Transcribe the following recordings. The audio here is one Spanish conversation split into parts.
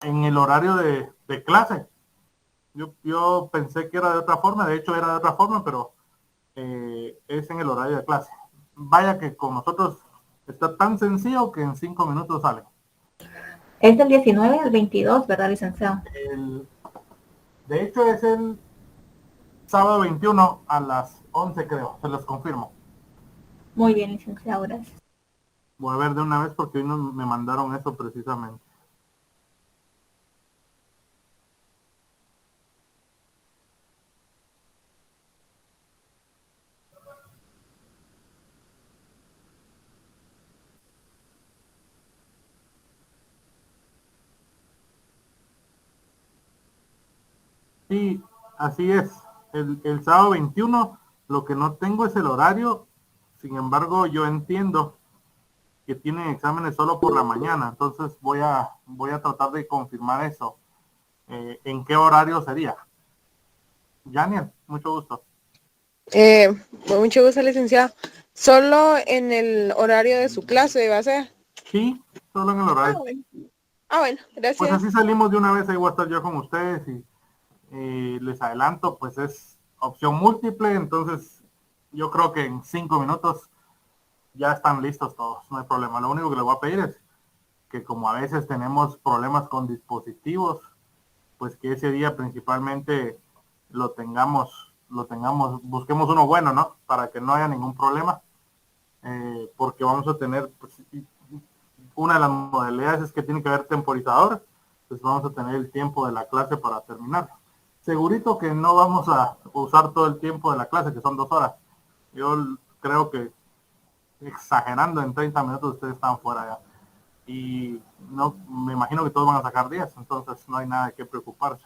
en el horario de clase. Yo pensé que era de otra forma, de hecho era de otra forma, pero es en el horario de clase. Vaya que con nosotros está tan sencillo que en 5 minutos sale. Es del 19 al 22, ¿verdad, licenciado? De hecho es el sábado 21 a las 11 creo, se los confirmo. Muy bien, licenciado, gracias. Voy a ver de una vez porque hoy no me mandaron eso precisamente. Sí, así es. El sábado 21 lo que no tengo es el horario. Sin embargo, yo entiendo que tienen exámenes solo por la mañana. Entonces voy a tratar de confirmar eso. ¿En qué horario sería? Janiel, mucho gusto. Eh, Mucho gusto, licenciado. Solo en el horario de su clase va a ser. Sí, solo en el Ah, horario. bueno. Ah, bueno, Pues así gracias. salimos de una vez. Ahí voy a estar yo con ustedes y les adelanto, pues es opción múltiple. Entonces yo creo que en 5 minutos ya están listos todos. No hay problema. Lo único que les voy a pedir es que como a veces tenemos problemas con dispositivos, pues que ese día principalmente busquemos uno bueno, ¿no? Para que no haya ningún problema, porque vamos a tener, pues, una de las modalidades es que tiene que haber temporizador, pues vamos a tener el tiempo de la clase para terminar. Segurito que no vamos a usar todo el tiempo de la clase, que son 2 horas. Yo creo que exagerando en 30 minutos ustedes están fuera ya. Y no, me imagino que todos van a sacar 10, entonces no hay nada de qué preocuparse.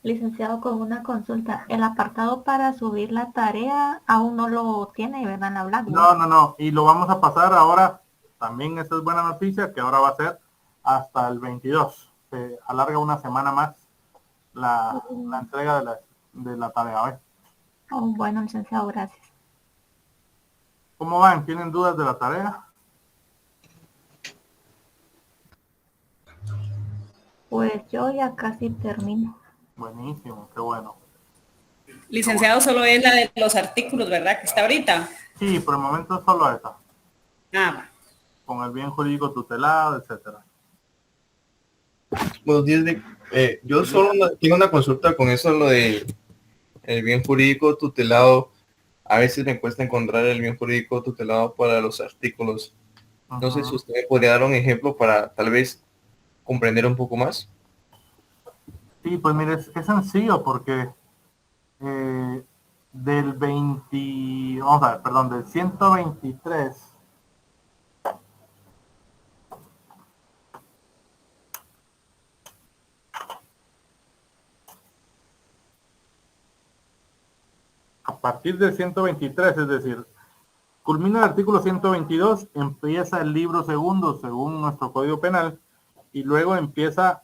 Licenciado, con una consulta. El apartado para subir la tarea aún no lo tiene, ¿verdad? En la Blackboard. No, y lo vamos a pasar ahora, también esa es buena noticia, que ahora va a ser hasta el 22. Se alarga una semana más la entrega de la tarea. ¿Ves? Oh, bueno, licenciado, gracias. ¿Cómo van? ¿Tienen dudas de la tarea? Pues yo ya casi termino. Buenísimo, qué bueno. Qué bueno. Licenciado, solo es la de los artículos, ¿verdad? Que está ahorita. Sí, por el momento es solo esa, Ah, con el bien jurídico tutelado, etcétera. Buenos días, yo solo tengo una consulta con eso, lo de el bien jurídico tutelado. A veces me cuesta encontrar el bien jurídico tutelado para los artículos. No sé si Uh-huh. usted me podría dar un ejemplo para tal vez comprender un poco más. Sí, pues mire, es sencillo porque del 20, vamos a ver, perdón, del 123, a partir del 123, es decir, culmina el artículo 122, empieza el libro segundo según nuestro Código Penal y luego empieza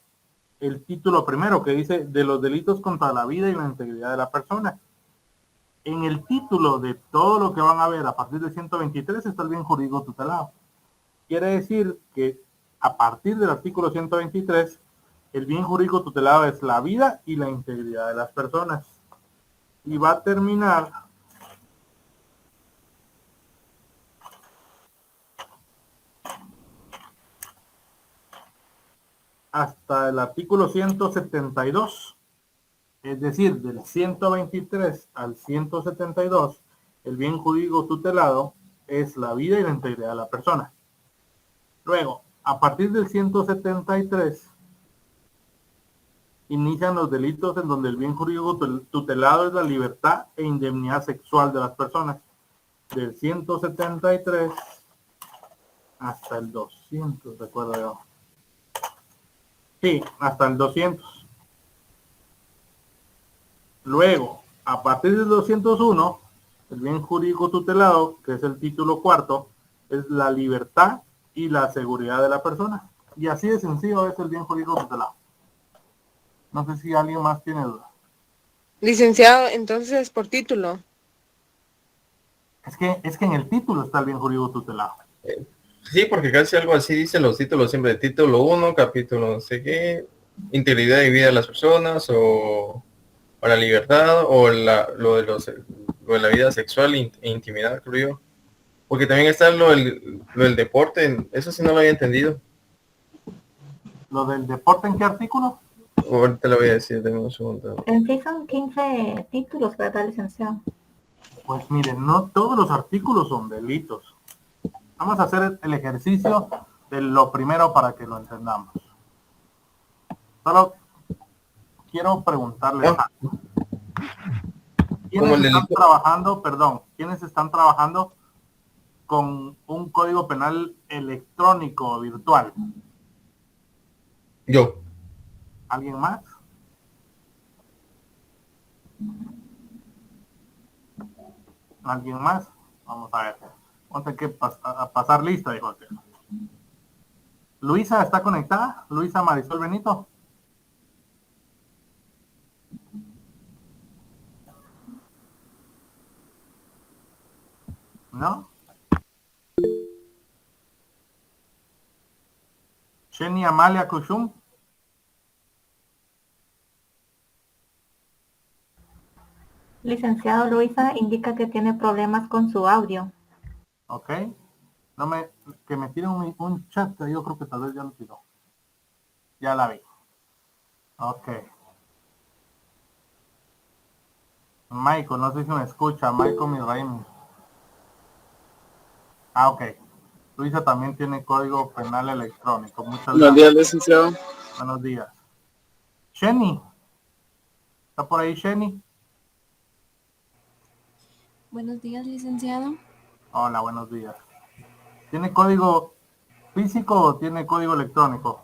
el título primero que dice de los delitos contra la vida y la integridad de la persona. En el título de todo lo que van a ver a partir del 123 está el bien jurídico tutelado. Quiere decir que a partir del artículo 123, el bien jurídico tutelado es la vida y la integridad de las personas. Y va a terminar hasta el artículo 172. Es decir, del 123 al 172, el bien jurídico tutelado es la vida y la integridad de la persona. Luego, a partir del 173, inician los delitos en donde el bien jurídico tutelado es la libertad e indemnidad sexual de las personas. Del 173 hasta el 200, recuerdo yo. Sí, hasta el 200. Luego, a partir del 201, el bien jurídico tutelado, que es el título cuarto, es la libertad y la seguridad de la persona. Y así de sencillo es el bien jurídico tutelado. No sé si alguien más tiene dudas. Licenciado, entonces por título. Es que en el título está el bien jurídico tutelado. Sí, porque casi algo así dicen los títulos siempre, título 1, capítulo no sé qué, integridad y vida de las personas, o la libertad, o lo de la vida sexual e intimidad, creo yo. Porque también está lo del deporte, eso sí no lo había entendido. ¿Lo del deporte en qué artículo? Ahorita lo voy a decir, denme un segundo. En sí son 15 títulos, ¿verdad, licenciado? Pues miren, no todos los artículos son delitos. Vamos a hacer el ejercicio de lo primero para que lo entendamos. Solo quiero preguntarles Ah, algo. como ¿Quiénes el están delito. trabajando, perdón, quiénes están trabajando con un código penal electrónico virtual? Yo. ¿Alguien más? ¿Alguien más? Vamos a ver. Vamos a tener que pasar lista, dijo aquel. Luisa, ¿está conectada? Luisa Marisol Benito. ¿No? Jenny Amalia Kushum. Licenciado Luisa indica que tiene problemas con su audio. Ok. No me, que me tire un chat, yo creo que tal vez ya lo tiró. Ya la vi. Ok. Michael, no sé si me escucha. Michael Misraim. Ah, ok. Luisa también tiene código penal electrónico. Muchas Buenos gracias. días, licenciado. Buenos días. Jenny. ¿Está por ahí Jenny? Buenos días, licenciado. Hola, buenos días. ¿Tiene código físico o tiene código electrónico?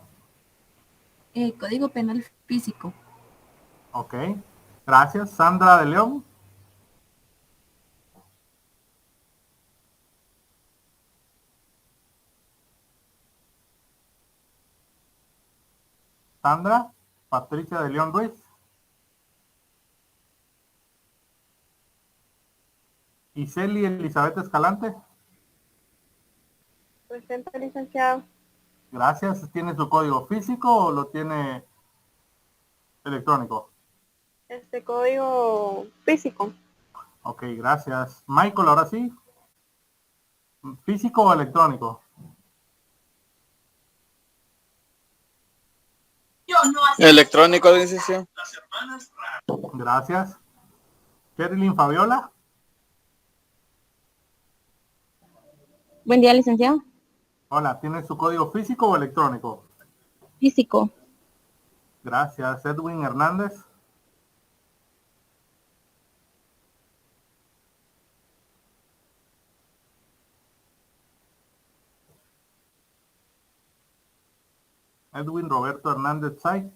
Código penal físico. Ok. Gracias. Sandra de León. Sandra. Patricia de León Ruiz. Iseli Elizabeth Escalante. Presente, licenciado. Gracias. ¿Tiene su código físico o lo tiene electrónico? Este código físico. Ok, gracias. Michael, ahora sí. ¿Físico o electrónico? Electrónico, licenciado. Gracias. Sherilyn Fabiola. Buen día, licenciado. Hola, ¿tiene su código físico o electrónico? Físico. Gracias. Edwin Hernández. Edwin Roberto Hernández Say.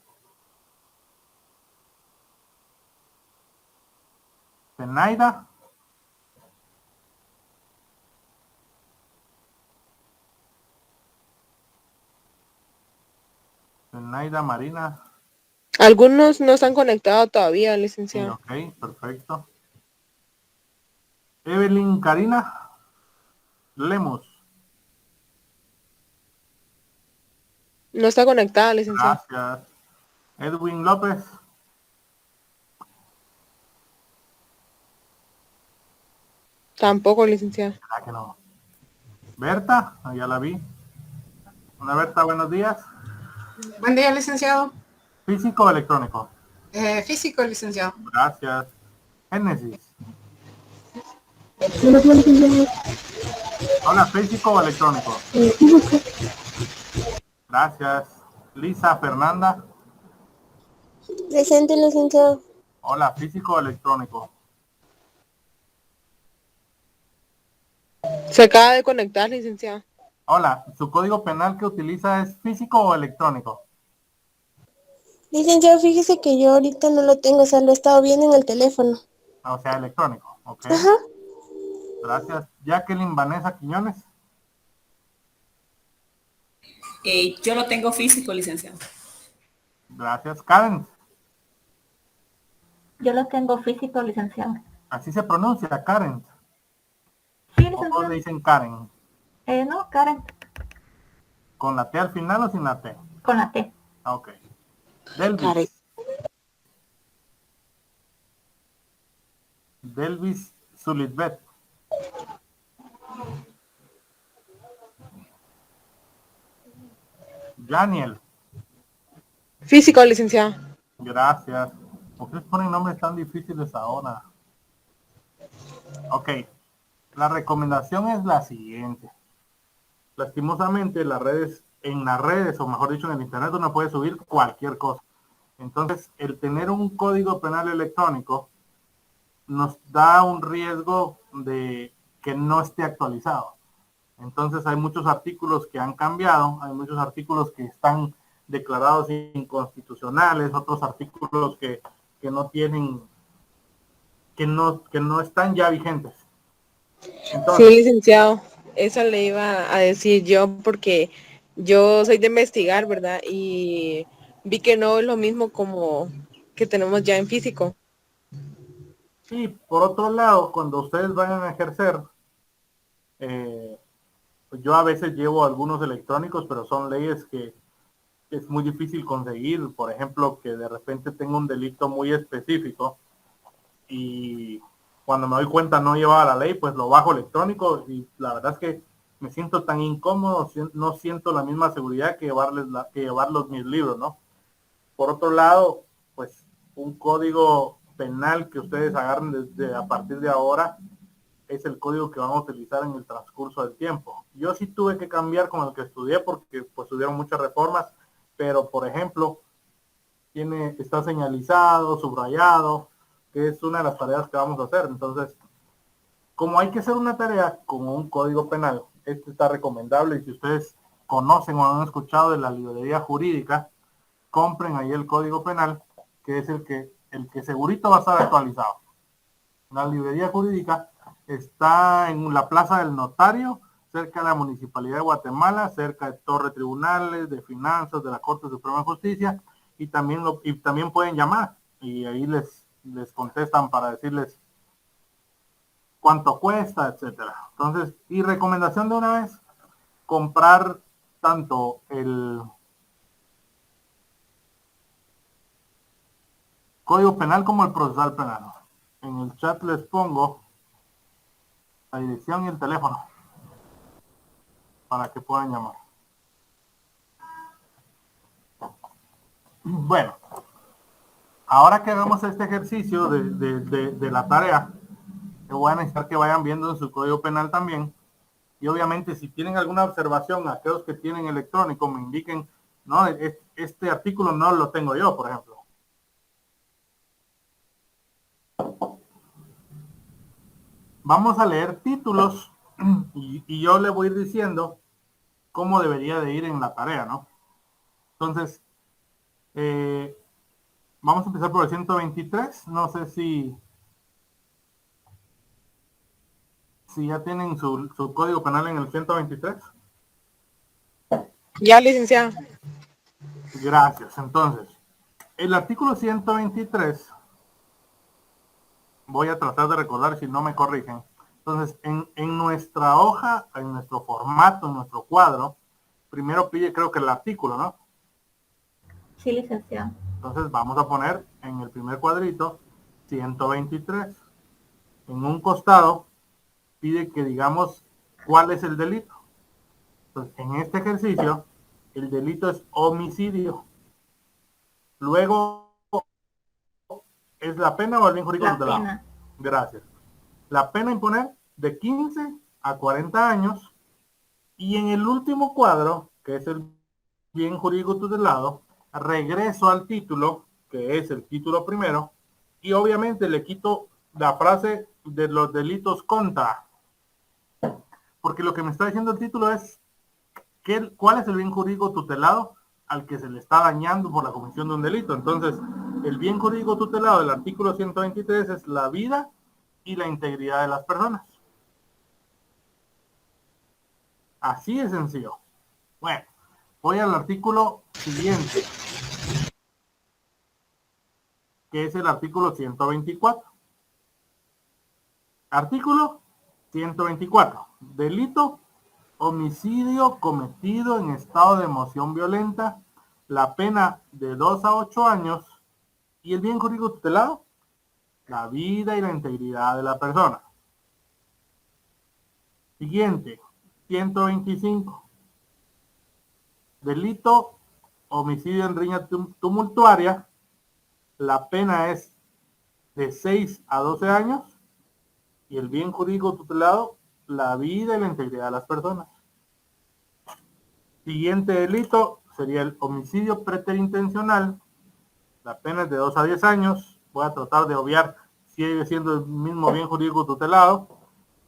Zenaida. Zenaida Marina. Algunos no están conectados todavía, Sí, licenciado. ok, perfecto. Evelyn Karina Lemos. No está conectada, licenciado. Gracias. Edwin López. Tampoco, licenciado. ¿Será que no? Berta, ya la vi. Hola Berta, buenos días. Buen día, licenciado. ¿Físico o electrónico? Físico, licenciado. Gracias. Génesis. Hola, ¿físico o electrónico? Gracias. Lisa Fernanda. Presente, licenciado. Hola, ¿físico o electrónico? Se acaba de conectar, licenciado. Hola, ¿su código penal que utiliza es físico o electrónico? Licenciado, fíjese que yo ahorita no lo tengo, o sea, lo he estado viendo en el teléfono. O sea, electrónico. Ok. Ajá. Gracias. Jacqueline Vanessa Quiñones. Yo lo tengo físico, licenciado. Gracias. Karen. Yo lo tengo físico, licenciado. Así se pronuncia, Karen. Sí, O todos licenciado. le dicen Karen. No, Karen, ¿Con la T al final o sin la T? con la T. Ok. Delvis. Karen. Delvis Zulitbet. Daniel. Físico, licenciado. Gracias. ¿Por qué ponen nombres tan difíciles ahora? Ok. La recomendación es la siguiente. Lastimosamente, en las redes, o mejor dicho, en el internet, uno puede subir cualquier cosa. Entonces, el tener un código penal electrónico nos da un riesgo de que no esté actualizado. Entonces, hay muchos artículos que han cambiado, hay muchos artículos que están declarados inconstitucionales, otros artículos que no tienen, que no están ya vigentes. Entonces, Sí, licenciado. Eso le iba a decir yo porque yo soy de investigar, ¿verdad? Y vi que no es lo mismo como que tenemos ya en físico. y por otro lado, cuando ustedes vayan a ejercer, eh, yo a veces llevo algunos electrónicos, pero son leyes que es muy difícil conseguir. Por ejemplo, que de repente tengo un delito muy específico y cuando me doy cuenta no llevaba la ley, pues lo bajo electrónico y la verdad es que me siento tan incómodo, no siento la misma seguridad que llevarlos mis libros, ¿no? Por otro lado, pues un código penal que ustedes agarren desde a partir de ahora es el código que van a utilizar en el transcurso del tiempo. Yo sí tuve que cambiar con el que estudié porque pues tuvieron muchas reformas, pero por ejemplo, está señalizado, subrayado, que es una de las tareas que vamos a hacer. Entonces, como hay que hacer una tarea con un código penal, este está recomendable y si ustedes conocen o han escuchado de la librería jurídica, compren ahí el código penal, que es el que segurito va a estar actualizado. La librería jurídica está en la Plaza del Notario, cerca de la Municipalidad de Guatemala, cerca de Torre Tribunales, de Finanzas, de la Corte Suprema de Justicia, y también pueden llamar, y ahí les contestan para decirles cuánto cuesta, etcétera. Entonces, y recomendación de una vez, comprar tanto el Código Penal como el Procesal Penal. En el chat les pongo la dirección y el teléfono para que puedan llamar. Bueno, ahora que hagamos este ejercicio de la tarea, les voy a necesitar que vayan viendo en su código penal también. Y obviamente si tienen alguna observación, aquellos que tienen electrónico me indiquen, no, este artículo no lo tengo yo, por ejemplo. Vamos a leer títulos y yo le voy a ir diciendo cómo debería de ir en la tarea, ¿no? Entonces, vamos a empezar por el 123. No sé si ya tienen su código penal en el 123. Ya, licenciado. Gracias. Entonces, el artículo 123, voy a tratar de recordar si no me corrigen. Entonces, en nuestra hoja, en nuestro formato, en nuestro cuadro, primero pide creo que el artículo, ¿no? Sí, licenciado. Entonces vamos a poner en el primer cuadrito 123. En un costado pide que digamos cuál es el delito. Entonces, en este ejercicio, el delito es homicidio. Luego, ¿es la pena o el bien jurídico? La pena. Gracias. La pena a imponer de 15 a 40 años. Y en el último cuadro, que es el bien jurídico tutelado, regreso al título, que es el título primero, y obviamente le quito la frase de los delitos contra. Porque lo que me está diciendo el título es cuál es el bien jurídico tutelado al que se le está dañando por la comisión de un delito. Entonces, el bien jurídico tutelado del artículo 123 es la vida y la integridad de las personas. Así de sencillo. Bueno, voy al artículo siguiente, que es el artículo 124. Artículo 124. Delito, homicidio cometido en estado de emoción violenta, la pena de 2 a 8 años y el bien jurídico tutelado, la vida y la integridad de la persona. Siguiente, 125. Delito, homicidio en riña tumultuaria, la pena es de 6 a 12 años y el bien jurídico tutelado, la vida y la integridad de las personas. Siguiente delito sería el homicidio preterintencional, la pena es de 2 a 10 años. Voy a tratar de obviar, sigue siendo el mismo bien jurídico tutelado.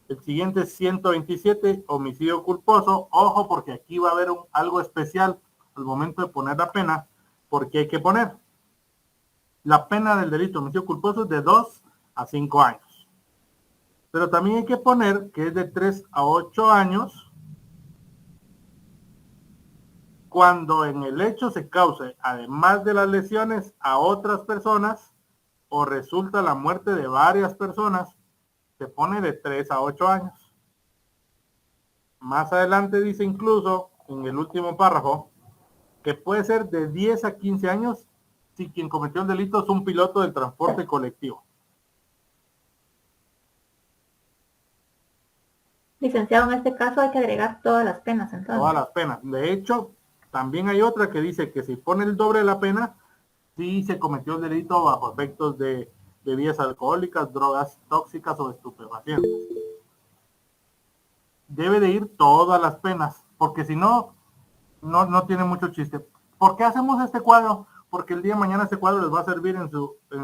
El siguiente es 127, homicidio culposo. Ojo, porque aquí va a haber algo especial al momento de poner la pena, porque hay que poner la pena del delito homicidio culposo es de 2 a 5 años. Pero también hay que poner que es de 3 a 8 años cuando en el hecho se cause, además de las lesiones a otras personas, o resulta la muerte de varias personas, se pone de 3 a 8 años. Más adelante dice incluso, en el último párrafo, que puede ser de 10 a 15 años si quien cometió el delito es un piloto del transporte colectivo. Licenciado, en este caso hay que agregar todas las penas, entonces. Todas las penas. De hecho, también hay otra que dice que si pone el doble de la pena, si se cometió el delito bajo efectos de bebidas alcohólicas, drogas tóxicas o estupefacientes. Debe de ir todas las penas, porque si no, no tiene mucho chiste. ¿Por qué hacemos este cuadro? Porque el día de mañana este cuadro les va a servir en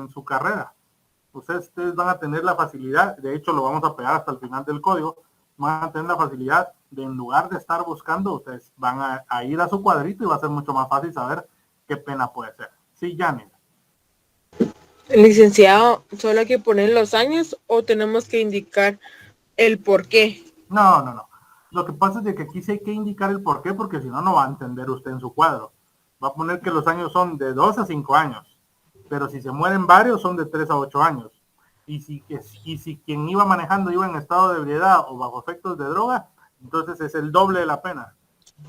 su carrera. Ustedes van a tener la facilidad, de hecho lo vamos a pegar hasta el final del código, van a tener la facilidad de, en lugar de estar buscando, ustedes van a ir a su cuadrito y va a ser mucho más fácil saber qué pena puede ser. Sí, Janet. Licenciado, ¿solo hay que poner los años o tenemos que indicar el por qué? No. Lo que pasa es de que aquí sí hay que indicar el por qué, porque si no, no va a entender usted en su cuadro. Va a poner que los años son de 2 a 5 años, pero si se mueren varios son de 3 a 8 años. Y si quien iba manejando iba en estado de ebriedad o bajo efectos de droga, entonces es el doble de la pena.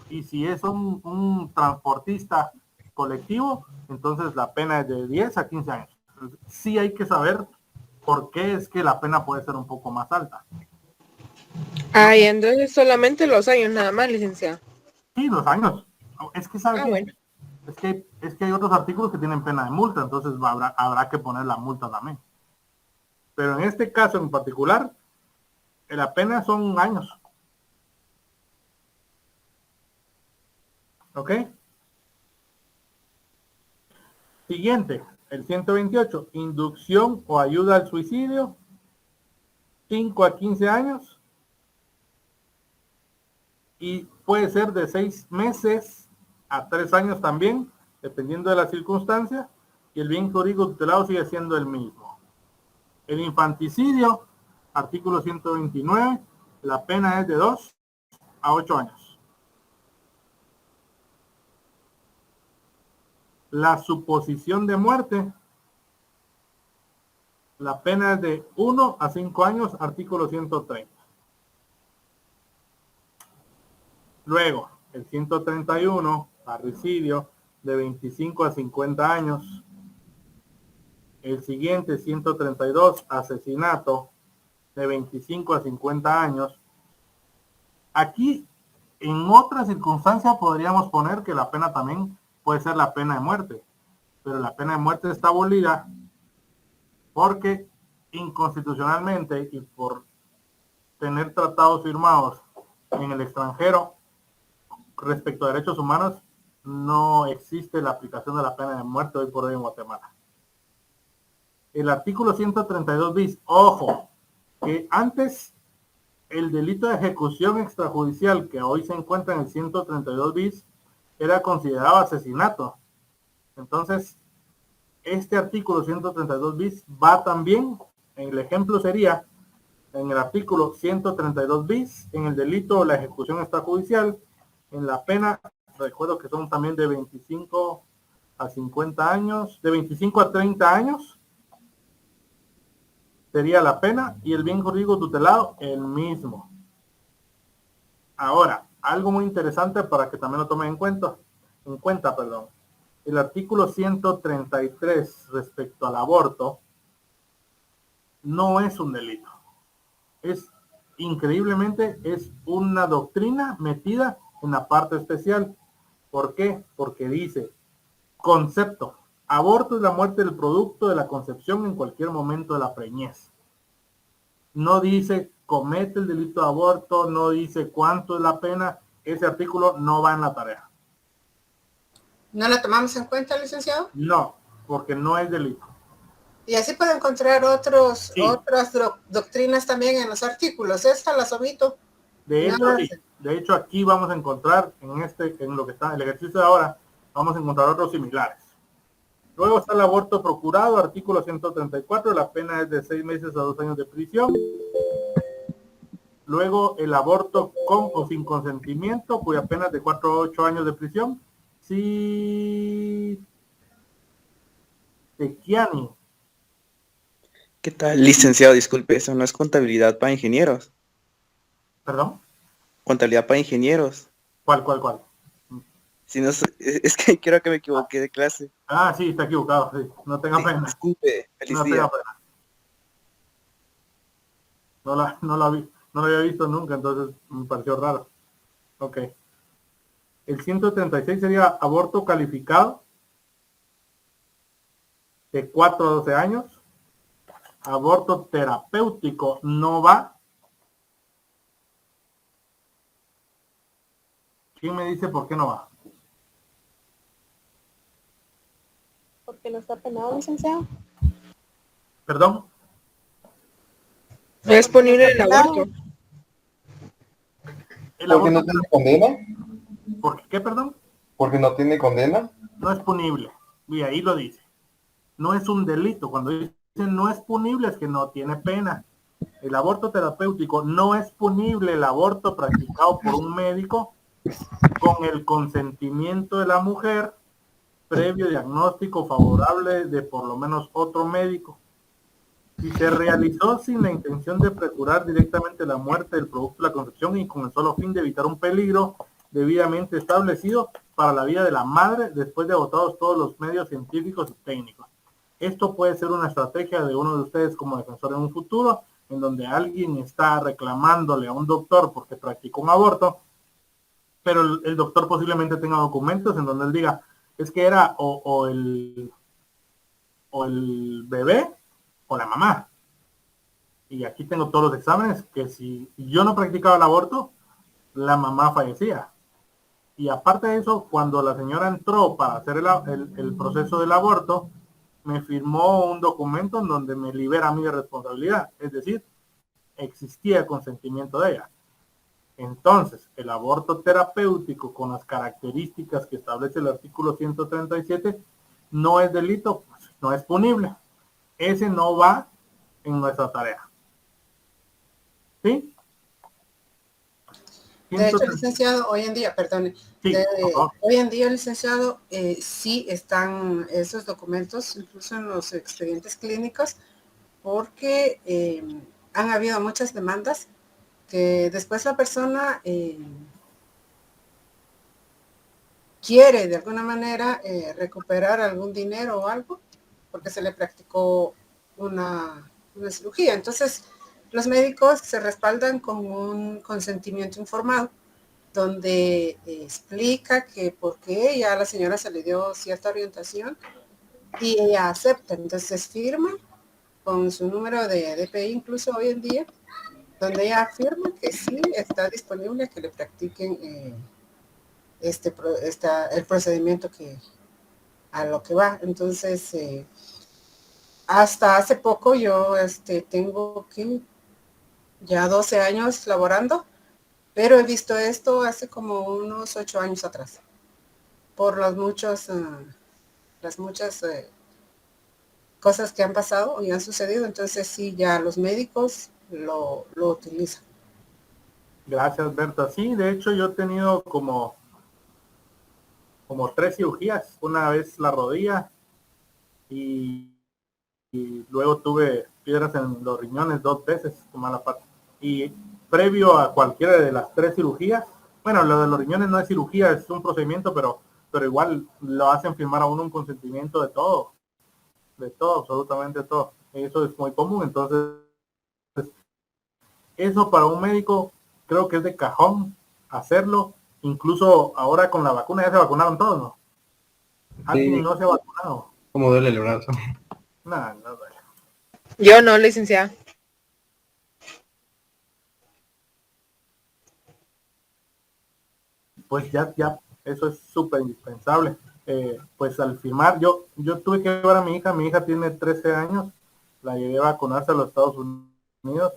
Y si es un transportista colectivo, entonces la pena es de 10 a 15 años. Entonces, sí hay que saber por qué es que la pena puede ser un poco más alta. Y entonces solamente los años nada más, licenciado. Sí, los años. Es que sabe que Bueno. es que hay otros artículos que tienen pena de multa, entonces habrá que poner la multa también. Pero en este caso en particular, la pena son años. ¿Ok? Siguiente, el 128, inducción o ayuda al suicidio, 5 a 15 años. Y puede ser de 6 meses a 3 años también, dependiendo de la circunstancia, y el bien jurídico tutelado sigue siendo el mismo. El infanticidio, artículo 129, la pena es de 2 a 8 años. La suposición de muerte, la pena es de 1 a 5 años, artículo 130. Luego, el 131, parricidio, de 25 a 50 años. El siguiente, 132, asesinato, de 25 a 50 años. Aquí, en otra circunstancia, podríamos poner que la pena también puede ser la pena de muerte. Pero la pena de muerte está abolida porque inconstitucionalmente y por tener tratados firmados en el extranjero respecto a derechos humanos, no existe la aplicación de la pena de muerte hoy por hoy en Guatemala. El artículo 132 bis, ojo, que antes el delito de ejecución extrajudicial que hoy se encuentra en el 132 bis era considerado asesinato. Entonces, este artículo 132 bis va también, el ejemplo sería en el artículo 132 bis, en el delito de la ejecución extrajudicial, en la pena, recuerdo que son también de 25 a 50 años, de 25 a 30 años, sería la pena, y el bien jurídico tutelado el mismo. Ahora, algo muy interesante para que también lo tomen en cuenta, el artículo 133 respecto al aborto no es un delito. Increíblemente, es una doctrina metida en la parte especial. ¿Por qué? Porque dice, concepto, aborto es la muerte del producto de la concepción en cualquier momento de la preñez. No dice comete el delito de aborto, no dice cuánto es la pena. Ese artículo no va en la tarea. ¿No la tomamos en cuenta, licenciado? No, porque no es delito. Y así puede encontrar otras Sí. doctrinas también en los artículos. Esta las omito. De hecho, sí. De hecho, aquí vamos a encontrar en lo que está el ejercicio de ahora, vamos a encontrar otros similares. Luego está el aborto procurado, artículo 134, la pena es de 6 meses a 2 años de prisión. Luego el aborto con o sin consentimiento, cuya pena es de 4 a 8 años de prisión. Sí. Tequiani. ¿Qué tal, licenciado? Disculpe, eso no es contabilidad para ingenieros. ¿Perdón? Contabilidad para ingenieros. ¿Cuál? Si no, es que creo que me equivoqué de clase. Ah, sí, está equivocado, sí. No tenga Sí, pena. disculpe, feliz No día. tenga pena. No la había visto nunca, entonces me pareció raro. Ok. El 136 sería aborto calificado de 4 a 12 años. Aborto terapéutico no va. ¿Quién me dice por qué no va? Porque no está penado, licenciado. ¿Perdón? No es punible el aborto. El ¿Porque aborto no tiene condena? ¿Por qué, perdón? ¿Porque no tiene condena? No es punible. Y ahí lo dice. No es un delito. Cuando dicen no es punible es que no tiene pena. El aborto terapéutico no es punible. El aborto practicado por un médico con el consentimiento de la mujer, previo diagnóstico favorable de por lo menos otro médico. Si se realizó sin la intención de procurar directamente la muerte del producto de la concepción y con el solo fin de evitar un peligro debidamente establecido para la vida de la madre después de agotados todos los medios científicos y técnicos. Esto puede ser una estrategia de uno de ustedes como defensor en un futuro, en donde alguien está reclamándole a un doctor porque practicó un aborto, pero el doctor posiblemente tenga documentos en donde él diga, es que era o el bebé o la mamá. Y aquí tengo todos los exámenes que si yo no practicaba el aborto, la mamá fallecía. Y aparte de eso, cuando la señora entró para hacer el proceso del aborto, me firmó un documento en donde me libera a mí de responsabilidad. Es decir, existía consentimiento de ella. Entonces, el aborto terapéutico con las características que establece el artículo 137 no es delito, pues, no es punible. Ese no va en nuestra tarea. ¿Sí? De hecho, licenciado, hoy en día, perdone, Sí, hoy en día, licenciado, sí están esos documentos, incluso en los expedientes clínicos, porque han habido muchas demandas que después la persona quiere de alguna manera recuperar algún dinero o algo, porque se le practicó una cirugía. Entonces, los médicos se respaldan con un consentimiento informado, donde explica que por qué ya a la señora se le dio cierta orientación y ella acepta. Entonces firma con su número de DPI, incluso hoy en día, donde ella afirma que sí está disponible que le practiquen el procedimiento que a lo que va. Entonces, hasta hace poco yo tengo que ya 12 años laborando, pero he visto esto hace como unos 8 años atrás, por las muchas cosas que han pasado y han sucedido. Entonces sí, ya los médicos lo utilizan. Gracias, Berta. Sí, de hecho yo he tenido como 3 cirugías. Una vez la rodilla y luego tuve piedras en los riñones 2 veces, su mala pata. Y previo a cualquiera de las 3 cirugías, bueno, lo de los riñones no es cirugía, es un procedimiento, pero igual lo hacen firmar a uno un consentimiento de todo, absolutamente todo. Eso es muy común. Entonces, eso para un médico creo que es de cajón hacerlo. Incluso ahora con la vacuna ya se vacunaron todos, ¿no? ¿Alguien Sí. no se ha vacunado? ¿Cómo duele el brazo? Nada, no duele. Yo no, licenciada. Pues ya, eso es súper indispensable. Pues al firmar, yo tuve que llevar a mi hija tiene 13 años, la llevé a vacunarse a los Estados Unidos,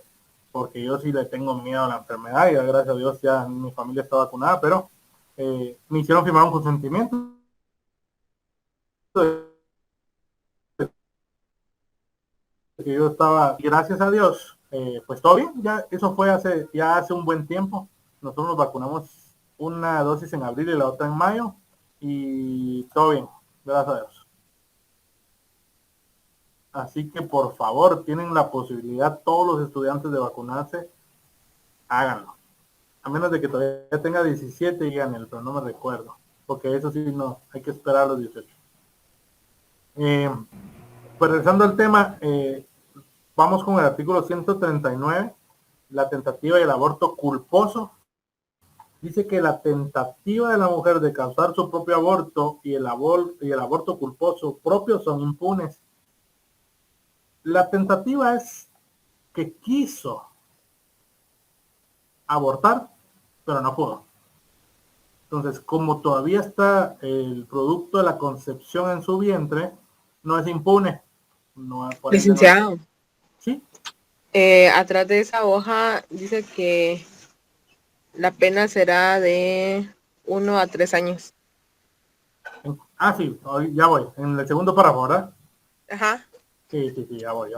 porque yo sí le tengo miedo a la enfermedad, y gracias a Dios ya mi familia está vacunada, pero me hicieron firmar un consentimiento que yo estaba, gracias a Dios, pues todo bien. Ya eso fue hace un buen tiempo. Nosotros nos vacunamos una dosis en abril y la otra en mayo, y todo bien, gracias a Dios. Así que por favor, tienen la posibilidad todos los estudiantes de vacunarse, háganlo. A menos de que todavía tenga 17 y gane, pero no me recuerdo, porque eso sí no, hay que esperar a los 18. Pues regresando al tema, vamos con el artículo 139, la tentativa y el aborto culposo. Dice que la tentativa de la mujer de causar su propio aborto y el aborto culposo propio son impunes. La tentativa es que quiso abortar, pero no pudo. Entonces, como todavía está el producto de la concepción en su vientre, no es impune. No, Licenciado. ¿Sí? Atrás de esa hoja dice que la pena será de 1 a 3 años. Sí, ya voy. En el segundo párrafo, ¿verdad? Ajá. Sí, ya voy.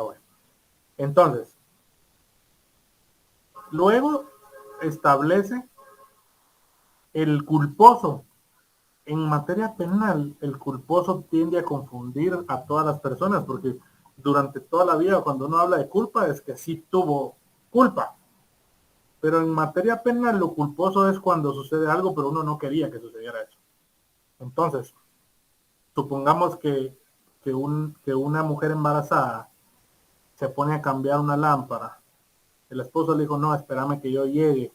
Entonces, luego establece el culposo. En materia penal, el culposo tiende a confundir a todas las personas, porque durante toda la vida, cuando uno habla de culpa, es que sí tuvo culpa. Pero en materia penal, lo culposo es cuando sucede algo, pero uno no quería que sucediera eso. Entonces, supongamos que una mujer embarazada se pone a cambiar una lámpara. El esposo le dijo, no, espérame que yo llegue,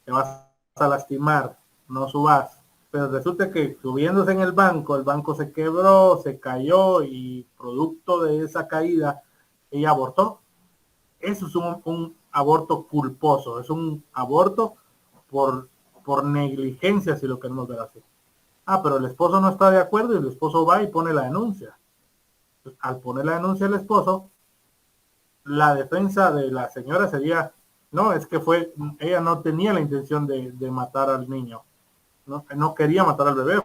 te vas a lastimar, no subas. Pero resulta que subiéndose en el banco se quebró, se cayó, y producto de esa caída, ella abortó. Eso es un aborto culposo, es un aborto por negligencia, si lo queremos ver así. Pero el esposo no está de acuerdo, y el esposo va y pone la denuncia. Pues, al poner la denuncia el esposo, la defensa de la señora sería, no, es que ella no tenía la intención de matar al niño, no quería matar al bebé,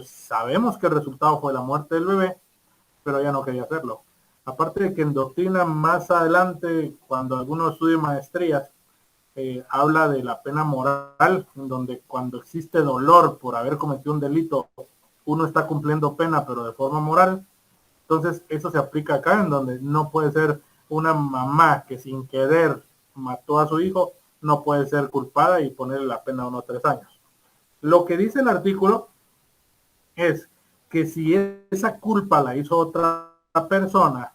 sabemos que el resultado fue la muerte del bebé, pero ella no quería hacerlo. Aparte de que en doctrina más adelante, cuando alguno estudie maestrías, habla de la pena moral, en donde cuando existe dolor por haber cometido un delito, uno está cumpliendo pena, pero de forma moral. Entonces eso se aplica acá, en donde no puede ser una mamá que sin querer mató a su hijo, no puede ser culpada y ponerle la pena 1 o 3 años. Lo que dice el artículo es que si esa culpa la hizo otra persona,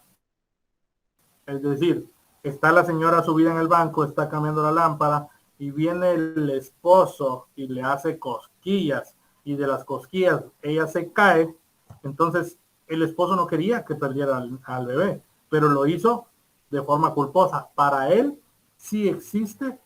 es decir, está la señora subida en el banco, está cambiando la lámpara, y viene el esposo y le hace cosquillas, y de las cosquillas ella se cae, entonces el esposo no quería que perdiera al bebé, pero lo hizo de forma culposa. Para él sí existe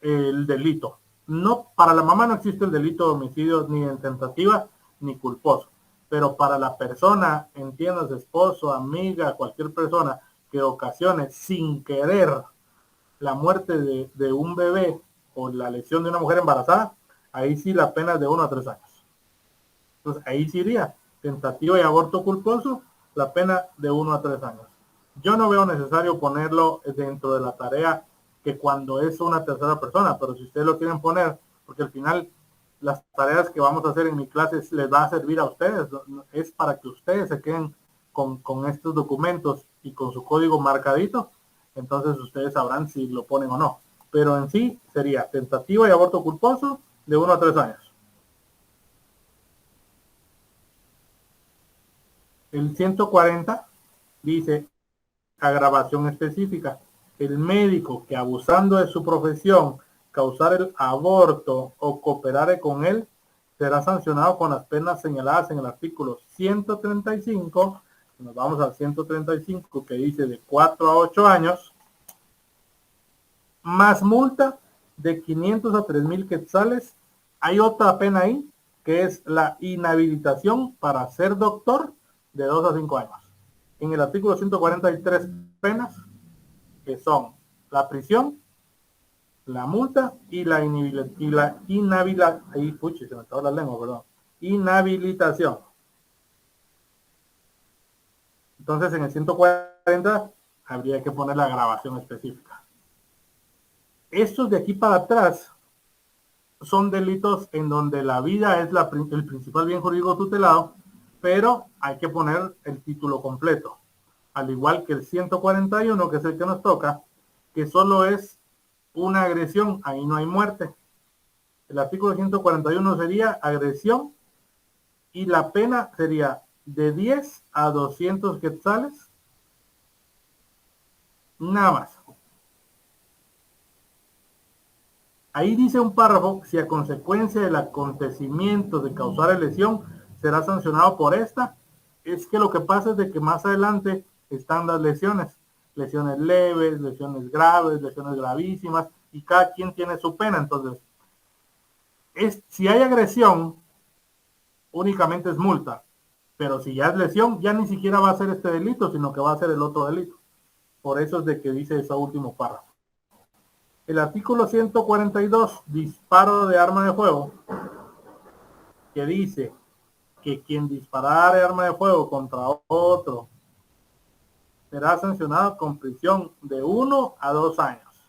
el delito. No, para la mamá no existe el delito de homicidio, ni en tentativa, ni culposo. Pero para la persona, entiendas, esposo, amiga, cualquier persona que ocasione sin querer la muerte de un bebé o la lesión de una mujer embarazada, ahí sí la pena es de 1 a 3 años. Entonces ahí sí iría tentativa y aborto culposo, la pena de 1 a 3 años. Yo no veo necesario ponerlo dentro de la tarea que cuando es una tercera persona, pero si ustedes lo quieren poner, porque al final las tareas que vamos a hacer en mi clase les va a servir a ustedes, es para que ustedes se queden con estos documentos y con su código marcadito, entonces ustedes sabrán si lo ponen o no. Pero en sí sería tentativa y aborto culposo de 1 a 3 años. El 140 dice agravación específica. El médico que abusando de su profesión causar el aborto o cooperare con él será sancionado con las penas señaladas en el artículo 135. Nos vamos al 135 que dice de 4 a 8 años, más multa de 500 a 3,000 quetzales. Hay otra pena ahí que es la inhabilitación para ser doctor de 2 a 5 años. En el artículo 140 hay 3 penas que son la prisión, la multa y la inhabilitación. Entonces en el 140 habría que poner la agravación específica. Estos de aquí para atrás son delitos en donde la vida es el principal bien jurídico tutelado, pero hay que poner el título completo. Al igual que el 141, que es el que nos toca, que solo es una agresión, ahí no hay muerte. El artículo 141 sería agresión y la pena sería de 10 a 200 quetzales, nada más. Ahí dice un párrafo, si a consecuencia del acontecimiento de causar lesión será sancionado por esta, es que lo que pasa es de que más adelante están las lesiones leves, lesiones graves, lesiones gravísimas, y cada quien tiene su pena. Entonces, si hay agresión, únicamente es multa, pero si ya es lesión, ya ni siquiera va a ser este delito, sino que va a ser el otro delito. Por eso es de que dice ese último párrafo. El artículo 142, disparo de arma de fuego, que dice que quien disparare arma de fuego contra otro será sancionado con prisión de 1 a 2 años.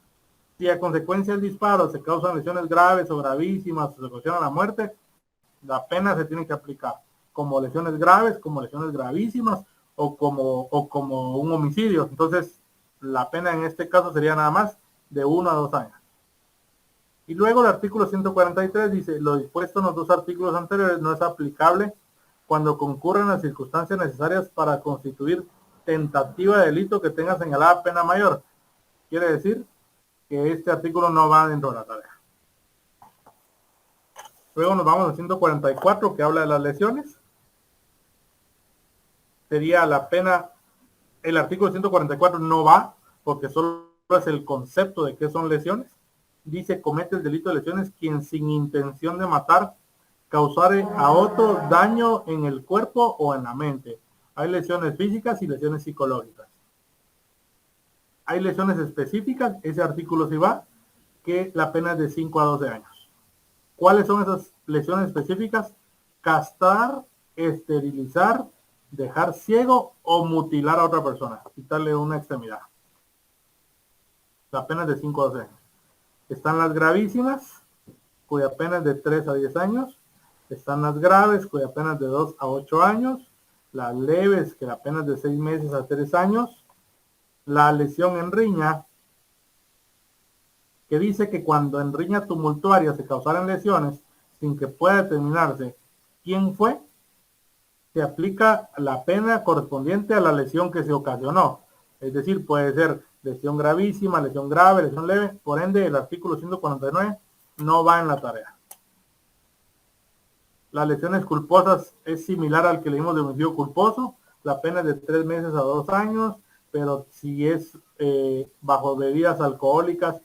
Si a consecuencia del disparo se causan lesiones graves o gravísimas o se ocasiona la muerte, la pena se tiene que aplicar como lesiones graves, como lesiones gravísimas o como un homicidio. Entonces, la pena en este caso sería nada más de 1 a 2 años. Y luego el artículo 143 dice, lo dispuesto en los 2 artículos anteriores no es aplicable cuando concurren las circunstancias necesarias para constituir tentativa de delito que tenga señalada pena mayor. Quiere decir que este artículo no va dentro de la tarea. Luego nos vamos al 144 que habla de las lesiones. Sería la pena, el artículo 144 no va porque solo es el concepto de qué son lesiones. Dice, comete el delito de lesiones quien sin intención de matar causare a otro daño en el cuerpo o en la mente. Hay lesiones físicas y lesiones psicológicas. Hay lesiones específicas, ese artículo sí va, que la pena es de 5 a 12 años. ¿Cuáles son esas lesiones específicas? Castrar, esterilizar, dejar ciego o mutilar a otra persona, quitarle una extremidad. La pena es de 5 a 12 años. Están las gravísimas, cuya pena es de 3 a 10 años. Están las graves, cuya pena es de 2 a 8 años. Las leves, que la pena es de 6 meses a 3 años. La lesión en riña, que dice que cuando en riña tumultuaria se causaran lesiones sin que pueda determinarse quién fue, se aplica la pena correspondiente a la lesión que se ocasionó. Es decir, puede ser lesión gravísima, lesión grave, lesión leve. Por ende, el artículo 149 no va en la tarea. Las lesiones culposas es similar al que leímos de homicidio culposo. La pena es de 3 meses a 2 años, pero si es bajo bebidas alcohólicas,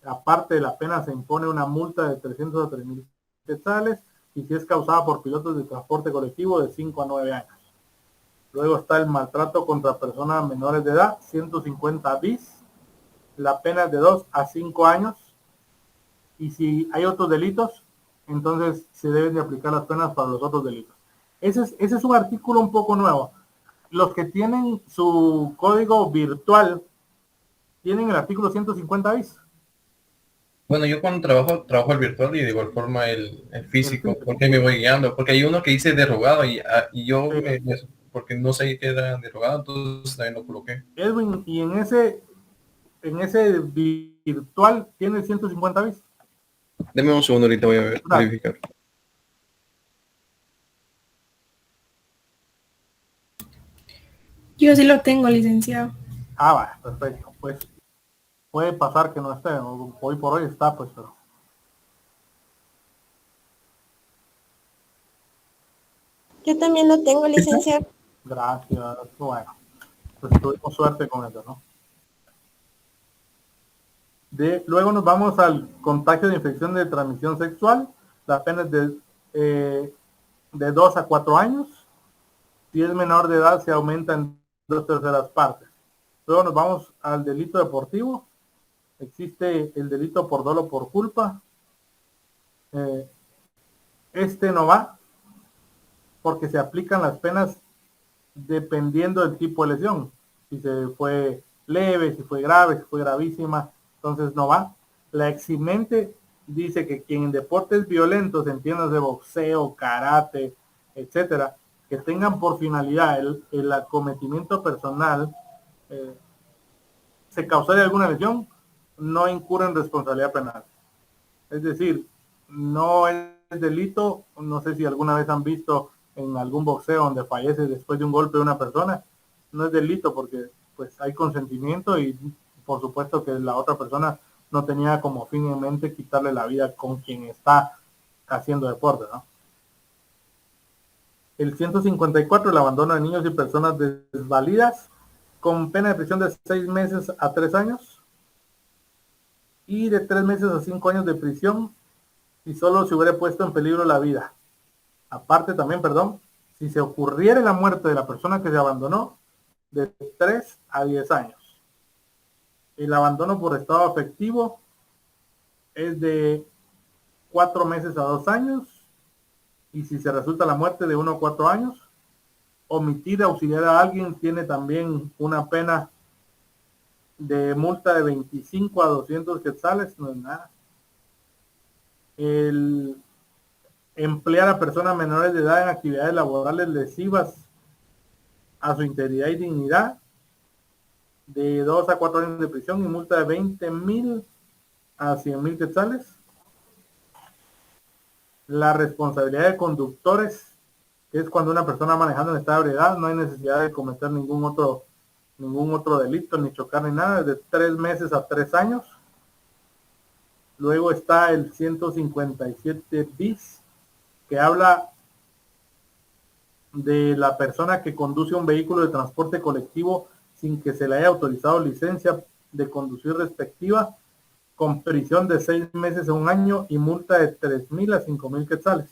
aparte de la pena se impone una multa de 300 a 3,000 quetzales, y si es causada por pilotos de transporte colectivo, de 5 a 9 años. Luego está el maltrato contra personas menores de edad, 150 bis. La pena es de 2 a 5 años. Y si hay otros delitos, entonces se deben de aplicar las penas para los otros delitos. Ese es un artículo un poco nuevo. Los que tienen su código virtual tienen el artículo 150 bis. Bueno, yo cuando trabajo el virtual y de igual forma el físico, porque me voy guiando, porque hay uno que dice derogado y yo porque no sabía que era derogado, entonces también lo coloqué. Edwin, y en ese virtual tiene 150 bits. Deme un segundo, ahorita voy a Dale. verificar. Yo sí lo tengo, licenciado. Ah, va, perfecto. Pues puede pasar que no esté, hoy por hoy está, pues, pero Yo también lo tengo, licenciado. gracias. Bueno, pues tuvimos suerte con eso, ¿no? Luego nos vamos al contagio de infección de transmisión sexual. La pena es de 2 a 4 años. Si es menor de edad, se aumenta en 2/3 partes. Luego nos vamos al delito deportivo. Existe el delito por dolo por culpa. Este no va porque se aplican las penas dependiendo del tipo de lesión. Si se fue leve, si fue grave, si fue gravísima, entonces no va. La eximente dice que quien en deportes violentos, entiendas de boxeo, karate, etcétera, que tengan por finalidad el acometimiento personal, se causara alguna lesión, no incurre en responsabilidad penal. Es decir, no es delito. No sé si alguna vez han visto en algún boxeo donde fallece después de un golpe de una persona, no es delito porque pues hay consentimiento y por supuesto que la otra persona no tenía como fin en mente quitarle la vida con quien está haciendo deporte, ¿no? El 154, el abandono de niños y personas desvalidas, con pena de prisión de 6 meses a 3 años y de 3 meses a 5 años de prisión si solo se hubiera puesto en peligro la vida. Aparte también, si se ocurriera la muerte de la persona que se abandonó, de 3 a 10 años. El abandono por estado afectivo es de 4 meses a 2 años, y si se resulta la muerte, de 1 a 4 años. Omitir auxiliar a alguien tiene también una pena de multa de 25 a 200 quetzales, no es nada. El emplear a personas menores de edad en actividades laborales lesivas a su integridad y dignidad, de 2 a 4 años de prisión y multa de 20,000 a 100,000 quetzales. La responsabilidad de conductores, que es cuando una persona manejando en estado de ebriedad, no hay necesidad de cometer ningún otro delito, ni chocar ni nada, de 3 meses a 3 años. Luego está el 157 bis, que habla de la persona que conduce un vehículo de transporte colectivo sin que se le haya autorizado licencia de conducir respectiva, con prisión de 6 meses a 1 año y multa de 3,000 a 5,000 quetzales.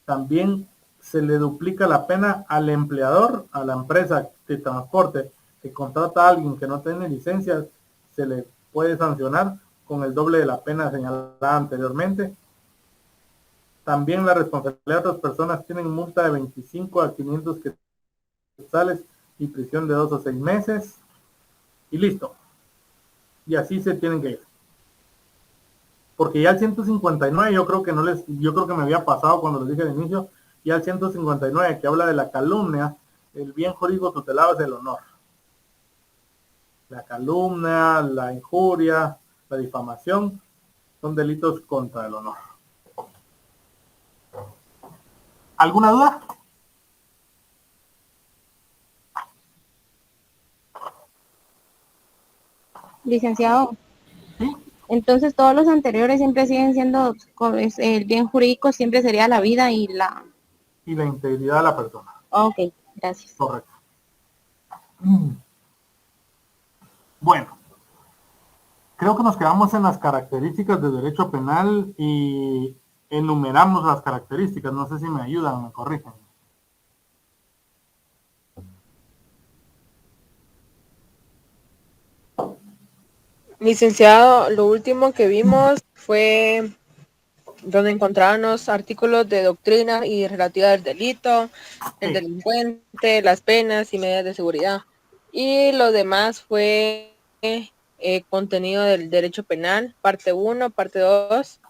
También se le duplica la pena al empleador, a la empresa de transporte que contrata a alguien que no tiene licencia, se le puede sancionar con el doble de la pena señalada anteriormente. También la responsabilidad de otras personas tienen multa de 25 a 500 quetzales y prisión de 2 a 6 meses. Y listo. Y así se tienen que ir. Porque ya el 159, yo creo que me había pasado cuando les dije al inicio, ya el 159 que habla de la calumnia, el bien jurídico tutelado es el honor. La calumnia, la injuria, la difamación son delitos contra el honor. ¿Alguna duda? Licenciado, entonces todos los anteriores siempre siguen siendo, el bien jurídico siempre sería la vida y la integridad de la persona. Ok, gracias. Correcto. Bueno, creo que nos quedamos en las características de derecho penal y enumeramos las características. No sé si me ayudan, me corrigen. Licenciado, lo último que vimos fue donde encontraban los artículos de doctrina y relativa del delito, el delincuente, las penas y medidas de seguridad. Y lo demás fue contenido del derecho penal, parte 1, parte 2,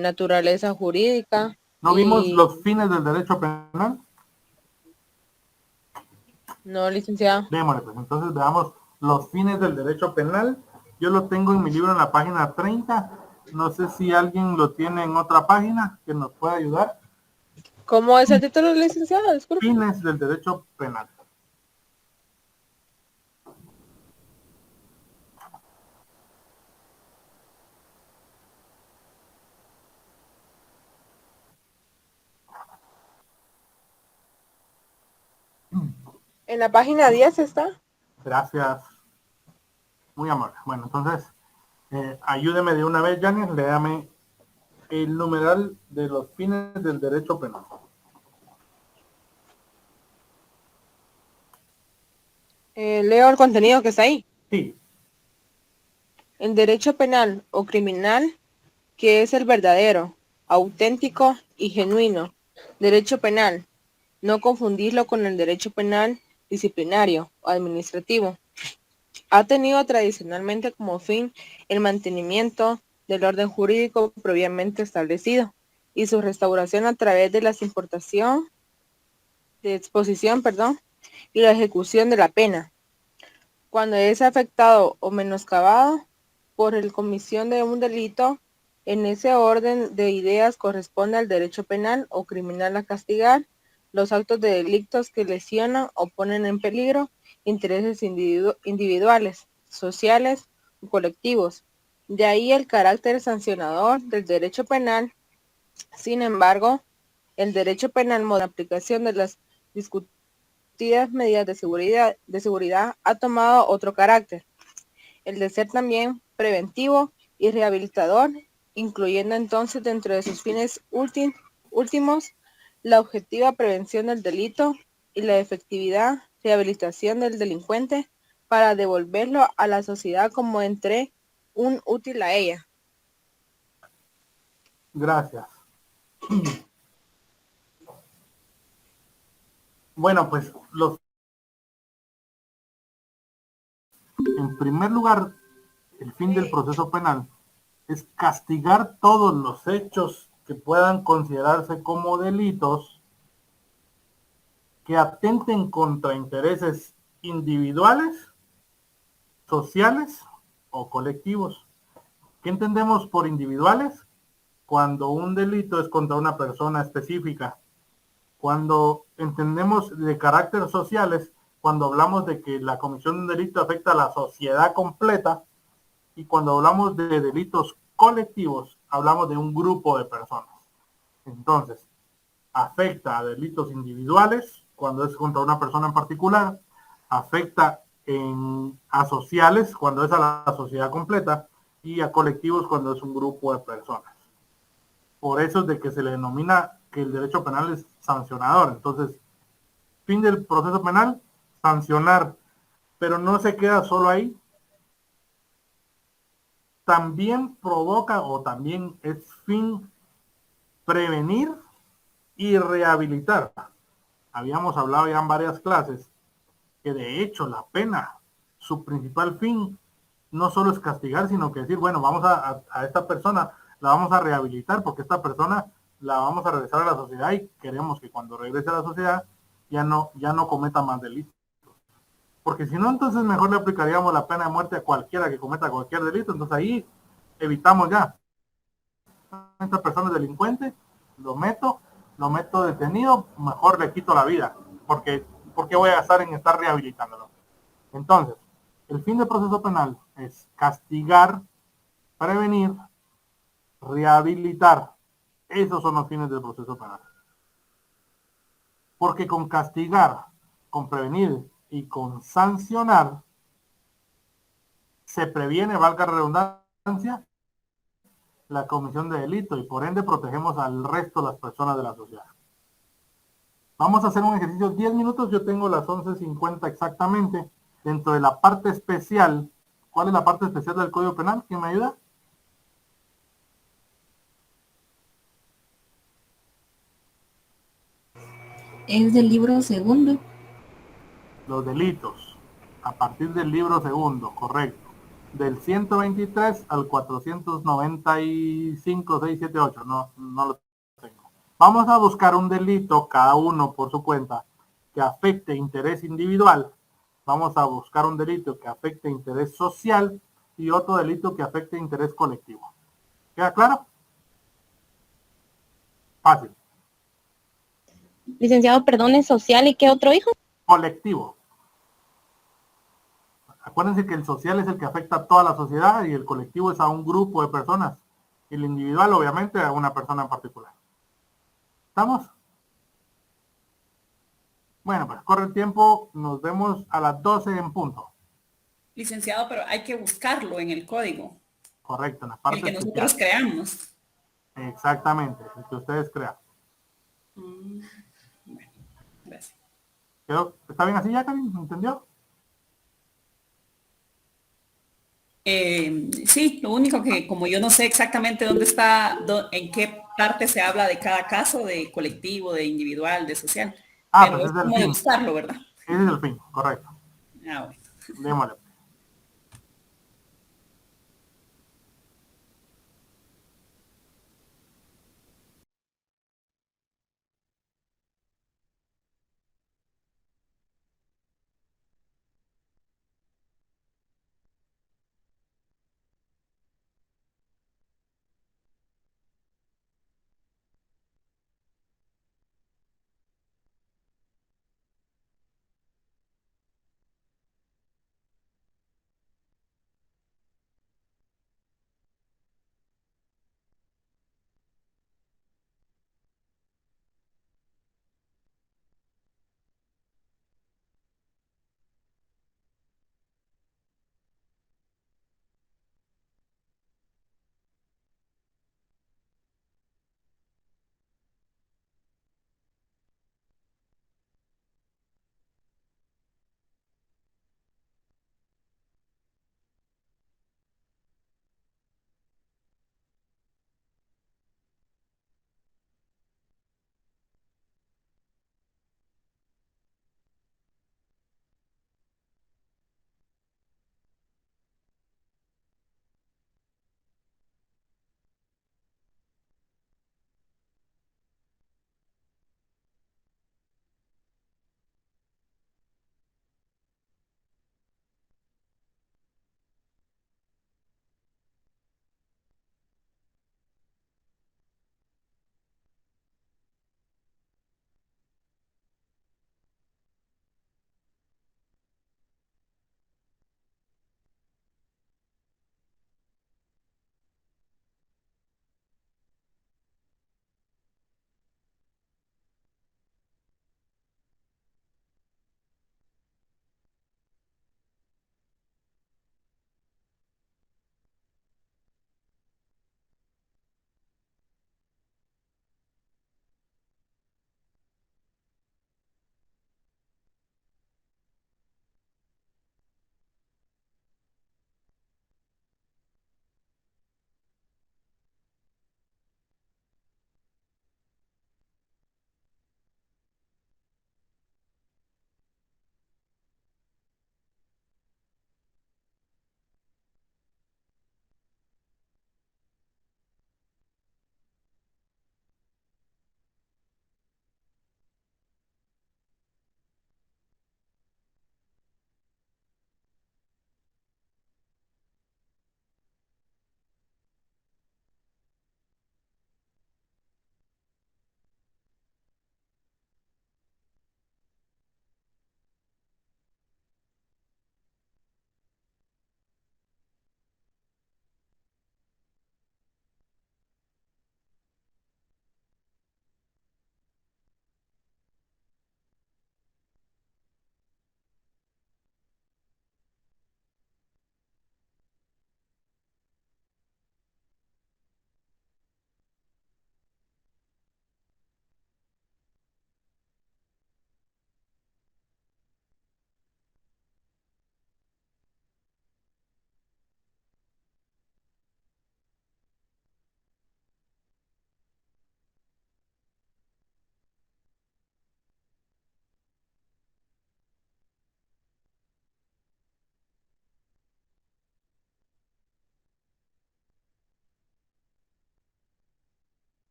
naturaleza jurídica, ¿No vimos Y- los fines del derecho penal? No, licenciado. Démosle, pues entonces veamos los fines del derecho penal. Yo lo tengo en mi libro en la página 30. No sé si alguien lo tiene en otra página que nos pueda ayudar. ¿Cómo es el título, licenciado? Disculpe. Fines del derecho penal. En la página 10 está. Gracias. Muy amable. Bueno, entonces, ayúdeme de una vez, Janet, léame el numeral de los fines del derecho penal. Leo el contenido que está ahí. Sí, El derecho penal o criminal, que es el verdadero, auténtico y genuino derecho penal. No confundirlo con el derecho penal disciplinario o administrativo. Ha tenido tradicionalmente como fin el mantenimiento del orden jurídico previamente establecido y su restauración a través de la exposición, y la ejecución de la pena. Cuando es afectado o menoscabado por la comisión de un delito, en ese orden de ideas corresponde al derecho penal o criminal a castigar los actos de delitos que lesionan o ponen en peligro intereses individuales, sociales o colectivos. De ahí el carácter sancionador del derecho penal. Sin embargo, el derecho penal, con la aplicación de las discutidas medidas de seguridad, ha tomado otro carácter, el de ser también preventivo y rehabilitador, incluyendo entonces dentro de sus fines últimos la objetiva prevención del delito y la efectividad rehabilitación del delincuente para devolverlo a la sociedad como entre un útil a ella. gracias. Bueno, pues en primer lugar, el fin del proceso penal es castigar todos los hechos que puedan considerarse como delitos que atenten contra intereses individuales, sociales o colectivos. ¿Qué entendemos por individuales? Cuando un delito es contra una persona específica. Cuando entendemos de carácter sociales, cuando hablamos de que la comisión de un delito afecta a la sociedad completa, y cuando hablamos de delitos colectivos, hablamos de un grupo de personas. Entonces, afecta a delitos individuales, cuando es contra una persona en particular, afecta a sociales, cuando es a la sociedad completa, y a colectivos cuando es un grupo de personas. Por eso es de que se le denomina que el derecho penal es sancionador. Entonces, fin del proceso penal, sancionar, pero no se queda solo ahí. También provoca o también es fin prevenir y rehabilitar. Habíamos hablado ya en varias clases que de hecho la pena, su principal fin, no solo es castigar, sino que decir, bueno, vamos a esta persona, la vamos a rehabilitar porque esta persona la vamos a regresar a la sociedad y queremos que cuando regrese a la sociedad ya no cometa más delitos. Porque si no, entonces mejor le aplicaríamos la pena de muerte a cualquiera que cometa cualquier delito. Entonces ahí evitamos ya. Esta persona es delincuente, lo meto detenido, mejor le quito la vida. Porque voy a gastar en estar rehabilitándolo. Entonces, el fin del proceso penal es castigar, prevenir, rehabilitar. Esos son los fines del proceso penal. Porque con castigar, con prevenir y con sancionar, se previene, valga la redundancia, la comisión de delito y por ende protegemos al resto de las personas de la sociedad. Vamos a hacer un ejercicio 10 minutos, yo tengo las 11:50 exactamente. Dentro de la parte especial, ¿cuál es la parte especial del Código Penal? ¿Quién me ayuda? Es del libro segundo. Los delitos, a partir del libro segundo, correcto. Del 123 al 495, 6, 7, 8, no lo tengo. Vamos a buscar un delito, cada uno por su cuenta, que afecte interés individual. Vamos a buscar un delito que afecte interés social y otro delito que afecte interés colectivo. ¿Queda claro? Fácil. Licenciado, perdone, social y qué otro hijo. Colectivo. Acuérdense que el social es el que afecta a toda la sociedad y el colectivo es a un grupo de personas. Y el individual, obviamente, a una persona en particular. ¿Estamos? Bueno, pues corre el tiempo. Nos vemos a las 12 en punto. Licenciado, pero hay que buscarlo en el código, Correcto, en la el parte que nosotros especial. creamos. Exactamente, el que ustedes crean. Bueno, gracias. ¿Está bien así ya, Karin? ¿Entendió? Sí, lo único que como yo no sé exactamente dónde está, en qué parte se habla de cada caso, de colectivo, de individual, de social, Ah, pero pues es es el como de fin. buscarlo, ¿verdad? Ese es el fin, correcto. Ah, bueno. Démosle.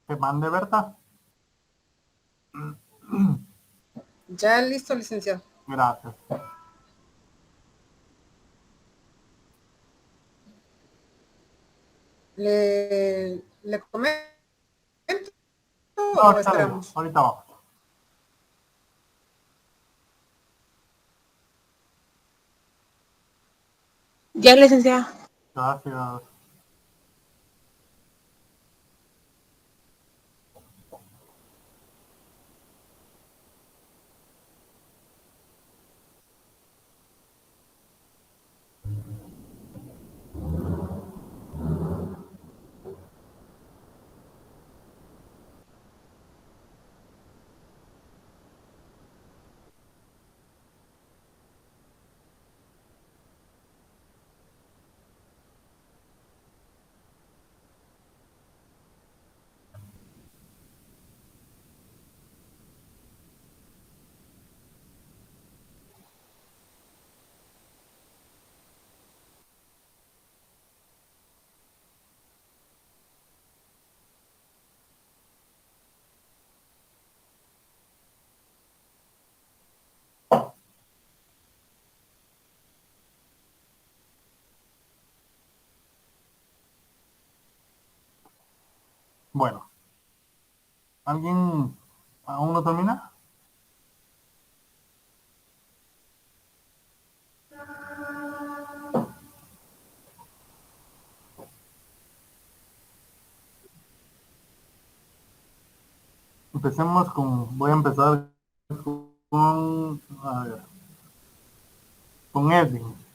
Que mande Berta. Ya listo, licenciado. Gracias. ¿Le comento No, o ahorita esperamos? ahorita vamos. Ya, licenciada. Gracias. Bueno, ¿alguien aún no termina? Empecemos voy a empezar a ver, con Edwin.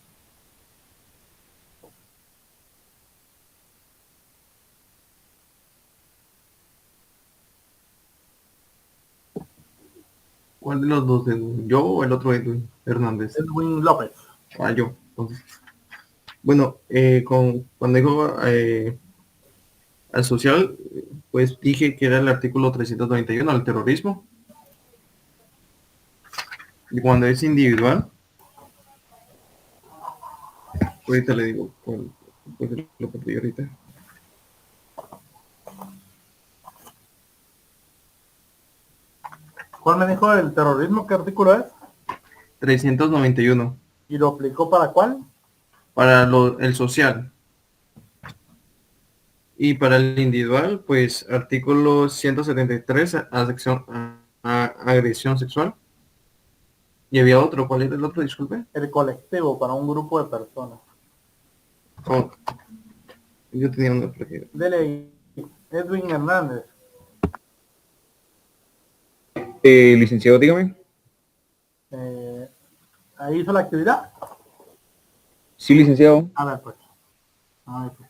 ¿Cuál de los dos? Edwin? ¿Yo o el otro Edwin Hernández? Edwin López. Yo. Entonces. Bueno, cuando dijo al social, pues dije que era el artículo 391, al terrorismo. Y cuando es individual, ahorita le digo, pues lo perdí ahorita. ¿Cuál me dijo el terrorismo? ¿Qué artículo es? 391. ¿Y lo aplicó para cuál? Para el social. Y para el individual, pues artículo 173, agresión sexual. Y había otro, ¿cuál era el otro? Disculpe. El colectivo, para un grupo de personas. Oh, yo tenía una preferida. Dele, Edwin Hernández. Licenciado, dígame. ¿Ahí hizo la actividad? Sí, licenciado. A ver, pues. A ver, pues.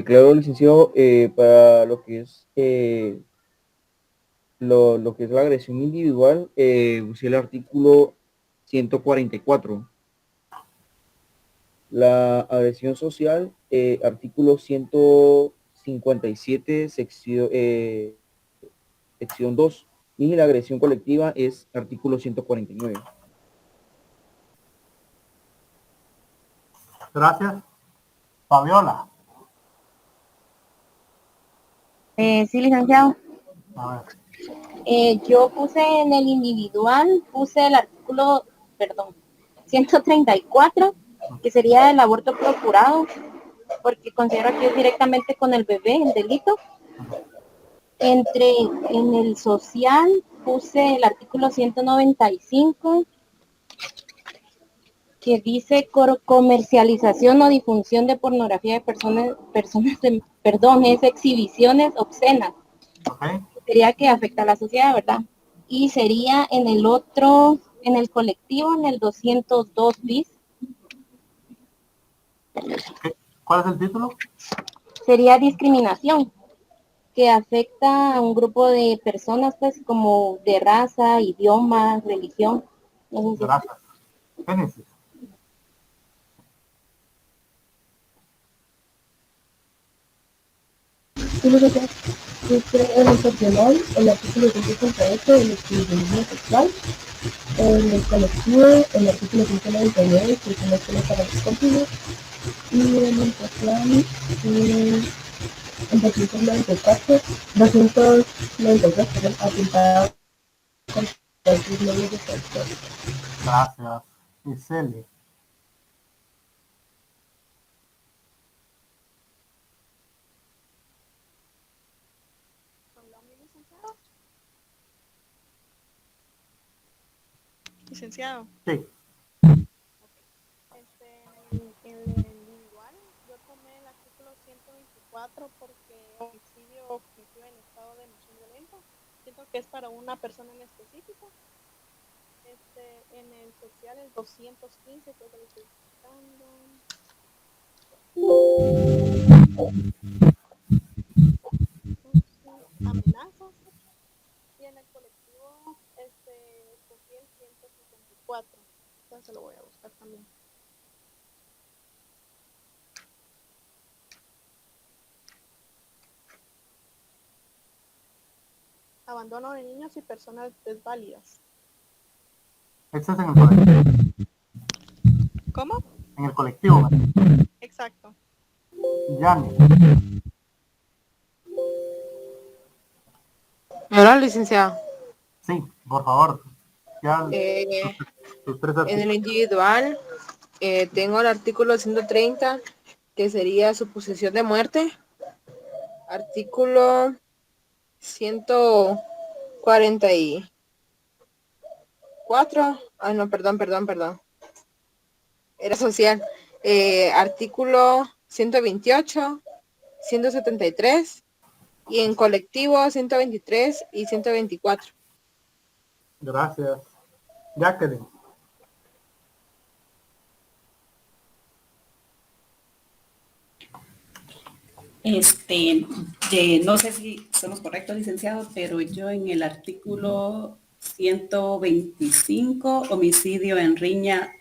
Claro, licenciado, para lo que es lo que es la agresión individual, usé el artículo 144. La agresión social, artículo 157, sección 2. Y la agresión colectiva es artículo 149. Gracias. Fabiola. Sí, licenciado. A ver. Yo puse en el individual, puse el artículo, 134, que sería el aborto procurado, porque considero que es directamente con el bebé el delito. En el social puse el artículo 195, que dice comercialización o difusión de pornografía de personas es exhibiciones obscenas. Okay. Sería que afecta a la sociedad, ¿verdad? Y sería en el otro, en el colectivo, en el 202 bis. ¿Cuál es el título? Sería discriminación, que afecta a un grupo de personas, pues, como de raza, idioma, religión. Gracias. Génesis. En el social, el artículo 168 de la discriminación sexual, en el colectivo, el artículo 199, que es una escuela para los cómplices, y en el social, en 294, 292, perdón, atentado contra los medios de transporte. Gracias. Iseli. Licenciado. Sí. En el individual, yo tomé el artículo 124 porque homicidio cometido en estado de emoción violenta. Siento que es para una persona en específico. En el social, el 215, creo que lo estoy buscando. Amenazas. Y en el colectivo, escogí el 154. Entonces lo voy a buscar también. Abandono de niños y personas desválidas. Este es en el colectivo. ¿Cómo? En el colectivo. Exacto. Yani. Hola, licenciado. Sí, por favor. Ya tus tres En el artículos. individual, tengo el artículo 130, que sería suposición de muerte. Artículo 144. No, perdón. Era social. Artículo 128, 173 y en colectivo 123 y 124. Gracias. Jacqueline. No sé si somos correctos, licenciado, pero yo en el artículo 125, homicidio en riña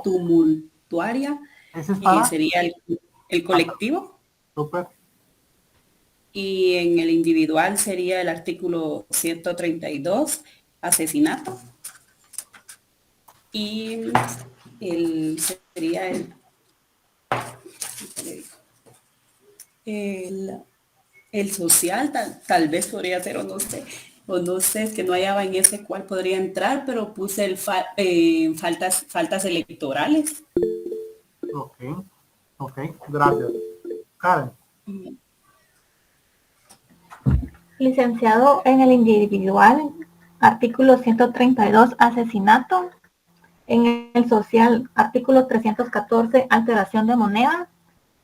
tumultuaria, ¿Ese es para? sería el colectivo. Súper. Y en el individual sería el artículo 132, asesinato. Y sería el social, tal vez podría ser, o no sé, es que no hallaba en ese cual podría entrar, pero puse faltas electorales. Ok, gracias. Karen. Licenciado, en el individual, artículo 132, asesinato. En el social, artículo 314, alteración de moneda.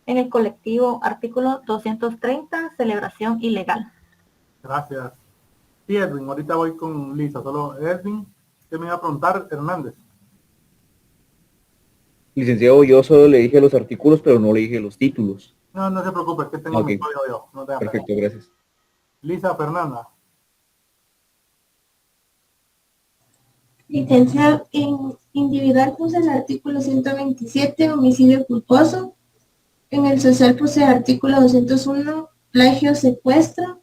En el colectivo, artículo 230, celebración ilegal. Gracias. Sí, Edwin, ahorita voy con Lisa. Solo Edwin, ¿qué me iba a preguntar? Hernández. Licenciado, yo solo le dije los artículos, pero no le dije los títulos. No se preocupe, que tengo mi código yo. No te Perfecto, gracias. Lisa, Fernanda. Licenciado, en individual puse el artículo 127, homicidio culposo. En el social puse el artículo 201, plagio, secuestro.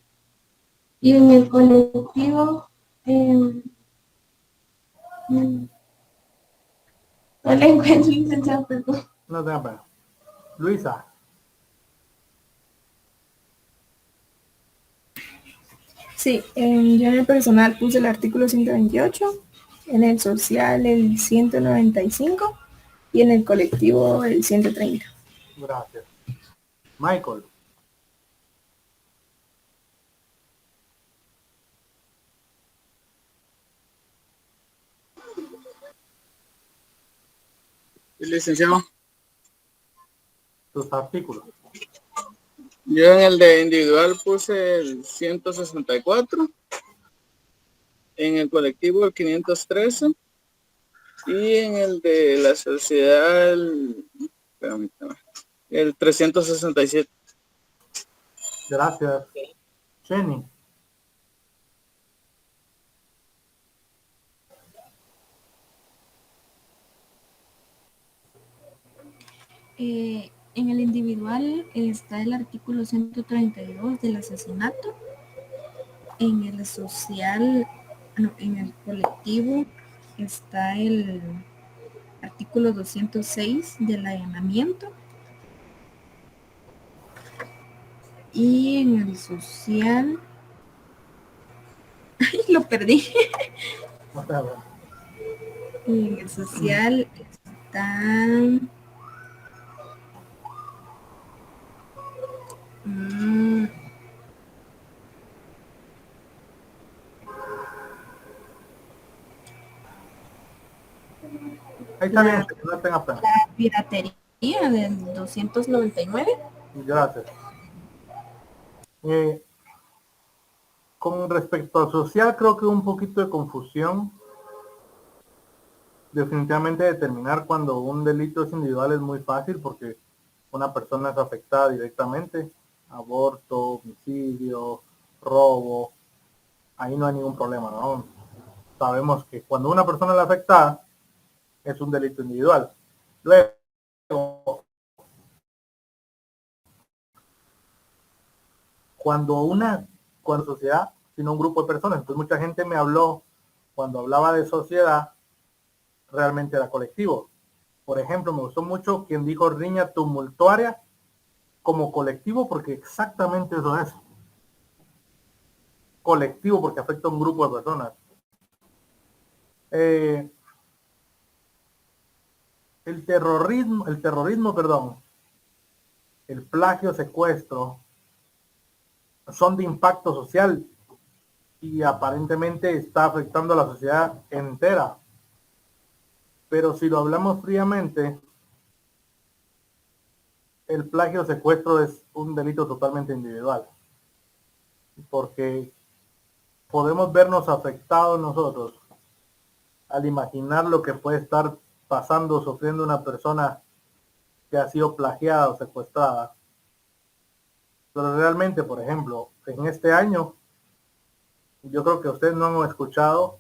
Y en el colectivo, no le encuentro, licenciado, perdón. No te pena. Luisa. Sí, yo en el personal puse el artículo 128, en el social el 195 y en el colectivo el 130. Gracias. Michael. Licenciado. Tus artículos. Yo en el de individual puse el 164, en el colectivo el 513 y en el de la sociedad el 367. Gracias. Jenny. En el individual está el artículo 132 del asesinato. En el social, en el colectivo está el artículo 206 del allanamiento. Y en el social, ay, lo perdí. Y en el social están Ahí está bien, la, no tenga pena. la piratería del 299. Gracias. Con respecto al social, creo que un poquito de confusión. Definitivamente determinar cuando un delito es individual es muy fácil porque una persona es afectada directamente. Aborto, homicidio, robo, ahí no hay ningún problema, ¿no? Sabemos que cuando una persona es la afectada es un delito individual. Luego, cuando sociedad, sino un grupo de personas. Entonces mucha gente me habló, cuando hablaba de sociedad, realmente era colectivo. Por ejemplo, me gustó mucho quien dijo riña tumultuaria como colectivo, porque exactamente eso es. Colectivo porque afecta a un grupo de personas. El terrorismo, perdón, el plagio, secuestro, son de impacto social y aparentemente está afectando a la sociedad entera. Pero si lo hablamos fríamente, el plagio secuestro es un delito totalmente individual, porque podemos vernos afectados nosotros al imaginar lo que puede estar pasando o sufriendo una persona que ha sido plagiada o secuestrada. Pero realmente, por ejemplo, en este año, yo creo que ustedes no han escuchado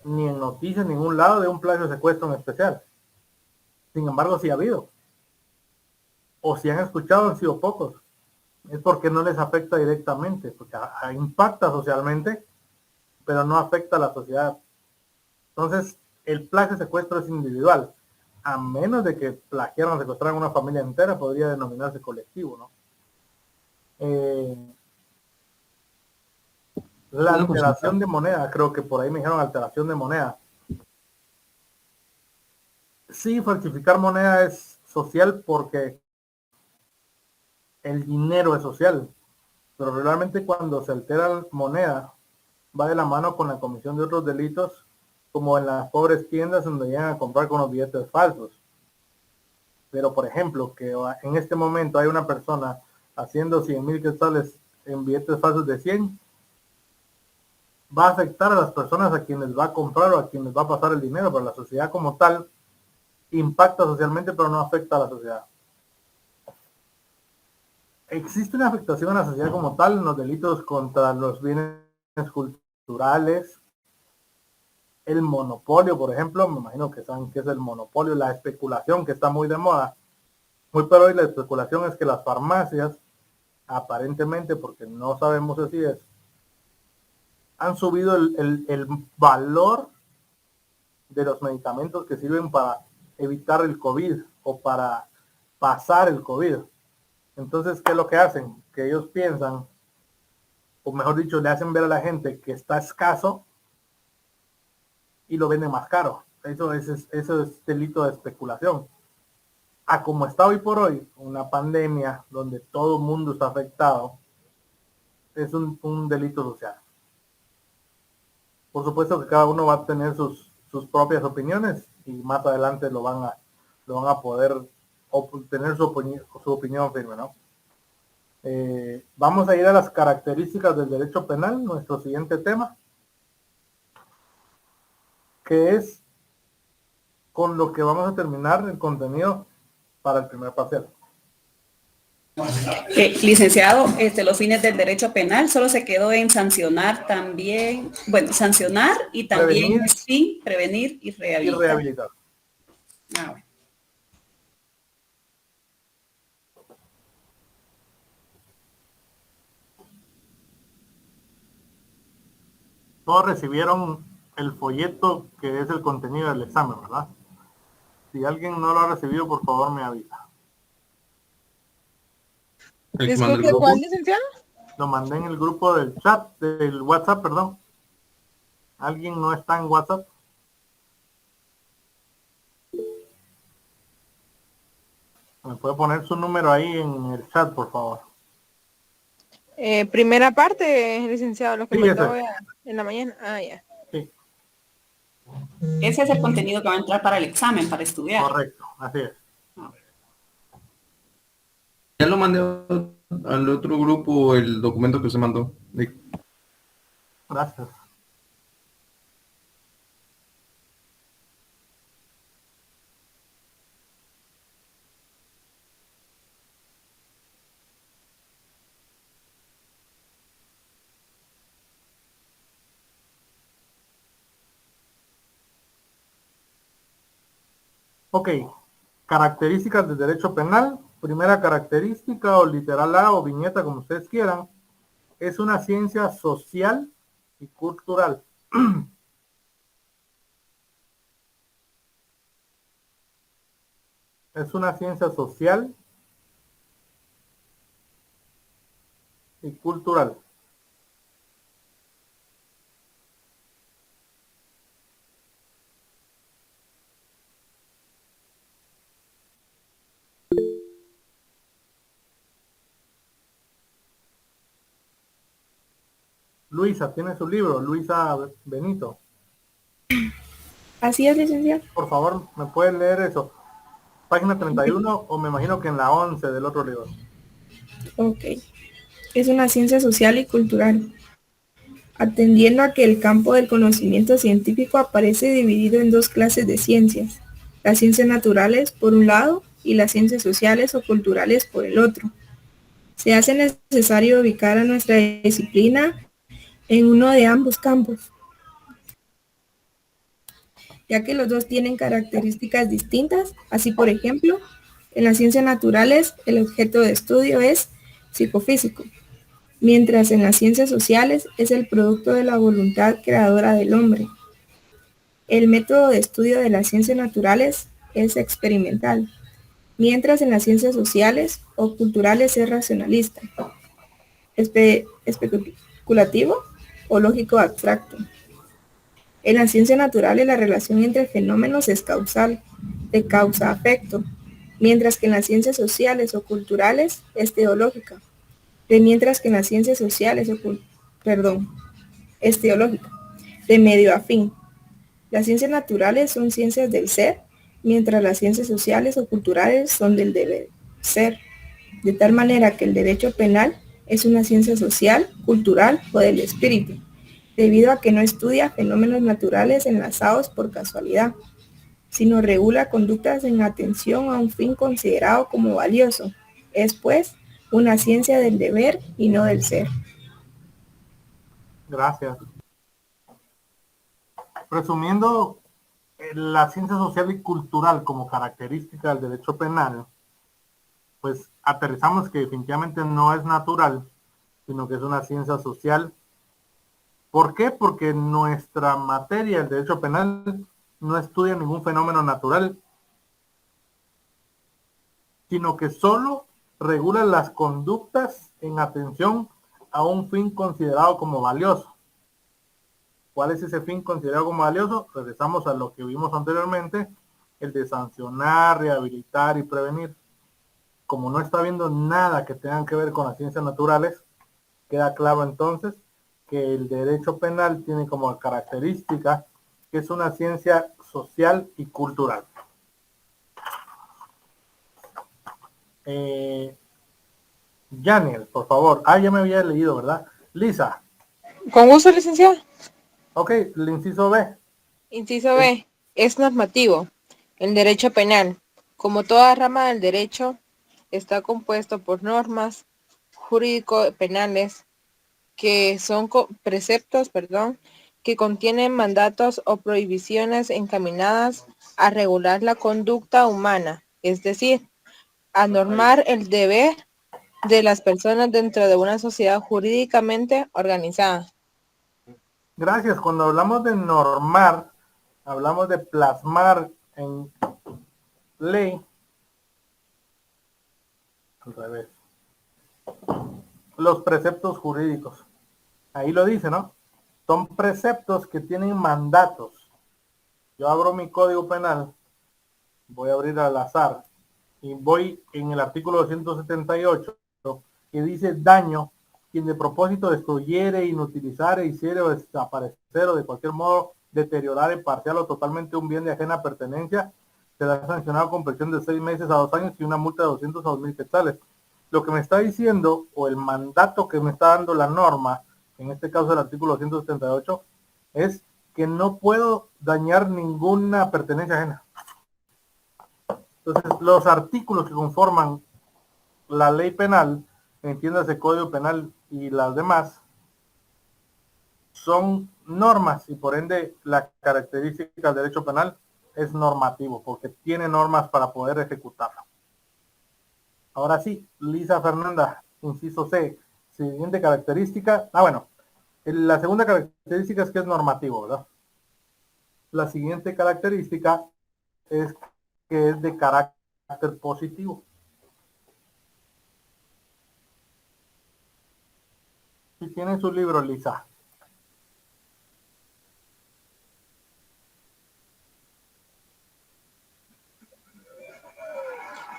ni en noticias, en ningún lado de un plagio secuestro en especial. Sin embargo, sí ha habido. O si han escuchado, han sido pocos. Es porque no les afecta directamente, porque impacta socialmente, pero no afecta a la sociedad. Entonces, el plagio secuestro es individual. A menos de que plagiaran o secuestraran a una familia entera, podría denominarse colectivo, ¿no? La alteración de moneda, creo que por ahí me dijeron alteración de moneda. Sí, falsificar moneda es social porque el dinero es social, pero realmente cuando se altera moneda va de la mano con la comisión de otros delitos, como en las pobres tiendas donde llegan a comprar con los billetes falsos. Pero por ejemplo, que en este momento hay una persona haciendo 100,000 quetzales en billetes falsos de 100, va a afectar a las personas a quienes va a comprar o a quienes va a pasar el dinero, pero la sociedad como tal impacta socialmente, pero no afecta a la sociedad. Existe una afectación a la sociedad como tal en los delitos contra los bienes culturales, el monopolio, por ejemplo, me imagino que saben qué es el monopolio, la especulación que está muy de moda. Muy pero hoy la especulación es que las farmacias, aparentemente, porque no sabemos si es, han subido el valor de los medicamentos que sirven para evitar el COVID o para pasar el COVID. Entonces, ¿qué es lo que hacen? Que ellos piensan, o mejor dicho, le hacen ver a la gente que está escaso y lo venden más caro. Eso es delito de especulación. A como está hoy por hoy, una pandemia donde todo el mundo está afectado, es un delito social. Por supuesto que cada uno va a tener sus propias opiniones y más adelante lo van a poder obtener su opinión firme, ¿no? Vamos a ir a las características del derecho penal, nuestro siguiente tema, que es con lo que vamos a terminar el contenido para el primer parcial. Licenciado, los fines del derecho penal solo se quedó en sancionar también, bueno, sancionar y también prevenir y rehabilitar. Bueno. Todos recibieron el folleto que es el contenido del examen, ¿verdad? Si alguien no lo ha recibido, por favor me avisa. El que manda el Disculpe, grupo. ¿cuál, licenciado? Lo mandé en el grupo del chat, del WhatsApp, perdón. ¿Alguien no está en WhatsApp? ¿Me puede poner su número ahí en el chat, por favor? Primera parte, licenciado, lo que Sí, mandó ese. en la mañana. Ah, ya. Sí, Ese es el contenido que va a entrar para el examen, para estudiar. correcto, así es. Ya lo mandé al otro grupo el documento que se mandó. Gracias. Ok, características del derecho penal. Primera característica, o literal A o viñeta, como ustedes quieran, es una ciencia social y cultural. Es una ciencia social y cultural. Luisa, tiene su libro, Luisa Benito. Así es, licenciado. Por favor, ¿me puede leer eso? Página 31 o me imagino que en la 11 del otro libro. Ok. Es una ciencia social y cultural, atendiendo a que el campo del conocimiento científico aparece dividido en dos clases de ciencias, las ciencias naturales por un lado y las ciencias sociales o culturales por el otro. Se hace necesario ubicar a nuestra disciplina en uno de ambos campos, ya que los dos tienen características distintas. Así, por ejemplo, en las ciencias naturales el objeto de estudio es psicofísico, mientras en las ciencias sociales es el producto de la voluntad creadora del hombre. El método de estudio de las ciencias naturales es experimental, mientras en las ciencias sociales o culturales es racionalista, especulativo o lógico abstracto. En las ciencias naturales la relación entre fenómenos es causal, de causa-afecto, mientras que en las ciencias sociales o culturales es teológica, mientras que en las ciencias sociales es teológica, de medio a fin. Las ciencias naturales son ciencias del ser, mientras las ciencias sociales o culturales son del deber ser, de tal manera que el derecho penal es una ciencia social, cultural o del espíritu, debido a que no estudia fenómenos naturales enlazados por casualidad, sino regula conductas en atención a un fin considerado como valioso. Es, pues, una ciencia del deber y no del ser. Gracias. Resumiendo, la ciencia social y cultural como característica del derecho penal, pues aterrizamos que definitivamente no es natural, sino que es una ciencia social. ¿Por qué? Porque nuestra materia, el derecho penal, no estudia ningún fenómeno natural, sino que solo regula las conductas en atención a un fin considerado como valioso. ¿Cuál es ese fin considerado como valioso? Regresamos a lo que vimos anteriormente, el de sancionar, rehabilitar y prevenir. Como no está viendo nada que tenga que ver con las ciencias naturales, queda claro entonces que el derecho penal tiene como característica que es una ciencia social y cultural. Janiel, por favor. Ya me había leído, ¿verdad? Lisa. Con gusto, licenciado. Ok, el inciso B. Inciso B. Es normativo. El derecho penal, como toda rama del derecho, está compuesto por normas jurídico-penales que son preceptos, que contienen mandatos o prohibiciones encaminadas a regular la conducta humana, es decir, a normar el deber de las personas dentro de una sociedad jurídicamente organizada. Gracias. Cuando hablamos de normar, hablamos de plasmar en ley. Al revés. los preceptos jurídicos. Ahí lo dice, ¿no? Son preceptos que tienen mandatos. Yo abro mi código penal, voy a abrir al azar, y voy en el artículo 278, que dice daño, quien de propósito destruyere, inutilizare, hiciere o desaparecer o de cualquier modo deteriorar parcial o totalmente un bien de ajena pertenencia, será sancionado con prisión de 6 meses a 2 años y una multa de 200 a 2.000 quetzales. Lo que me está diciendo, o el mandato que me está dando la norma, en este caso el artículo 278, es que no puedo dañar ninguna pertenencia ajena. Entonces, los artículos que conforman la ley penal, entiéndase Código Penal y las demás, son normas y por ende la característica del derecho penal es normativo, porque tiene normas para poder ejecutarlo. Ahora sí, Lisa Fernanda, inciso C, siguiente característica. Bueno, la segunda característica es que es normativo, ¿verdad? La siguiente característica es que es de carácter positivo. Si tienen su libro, Lisa.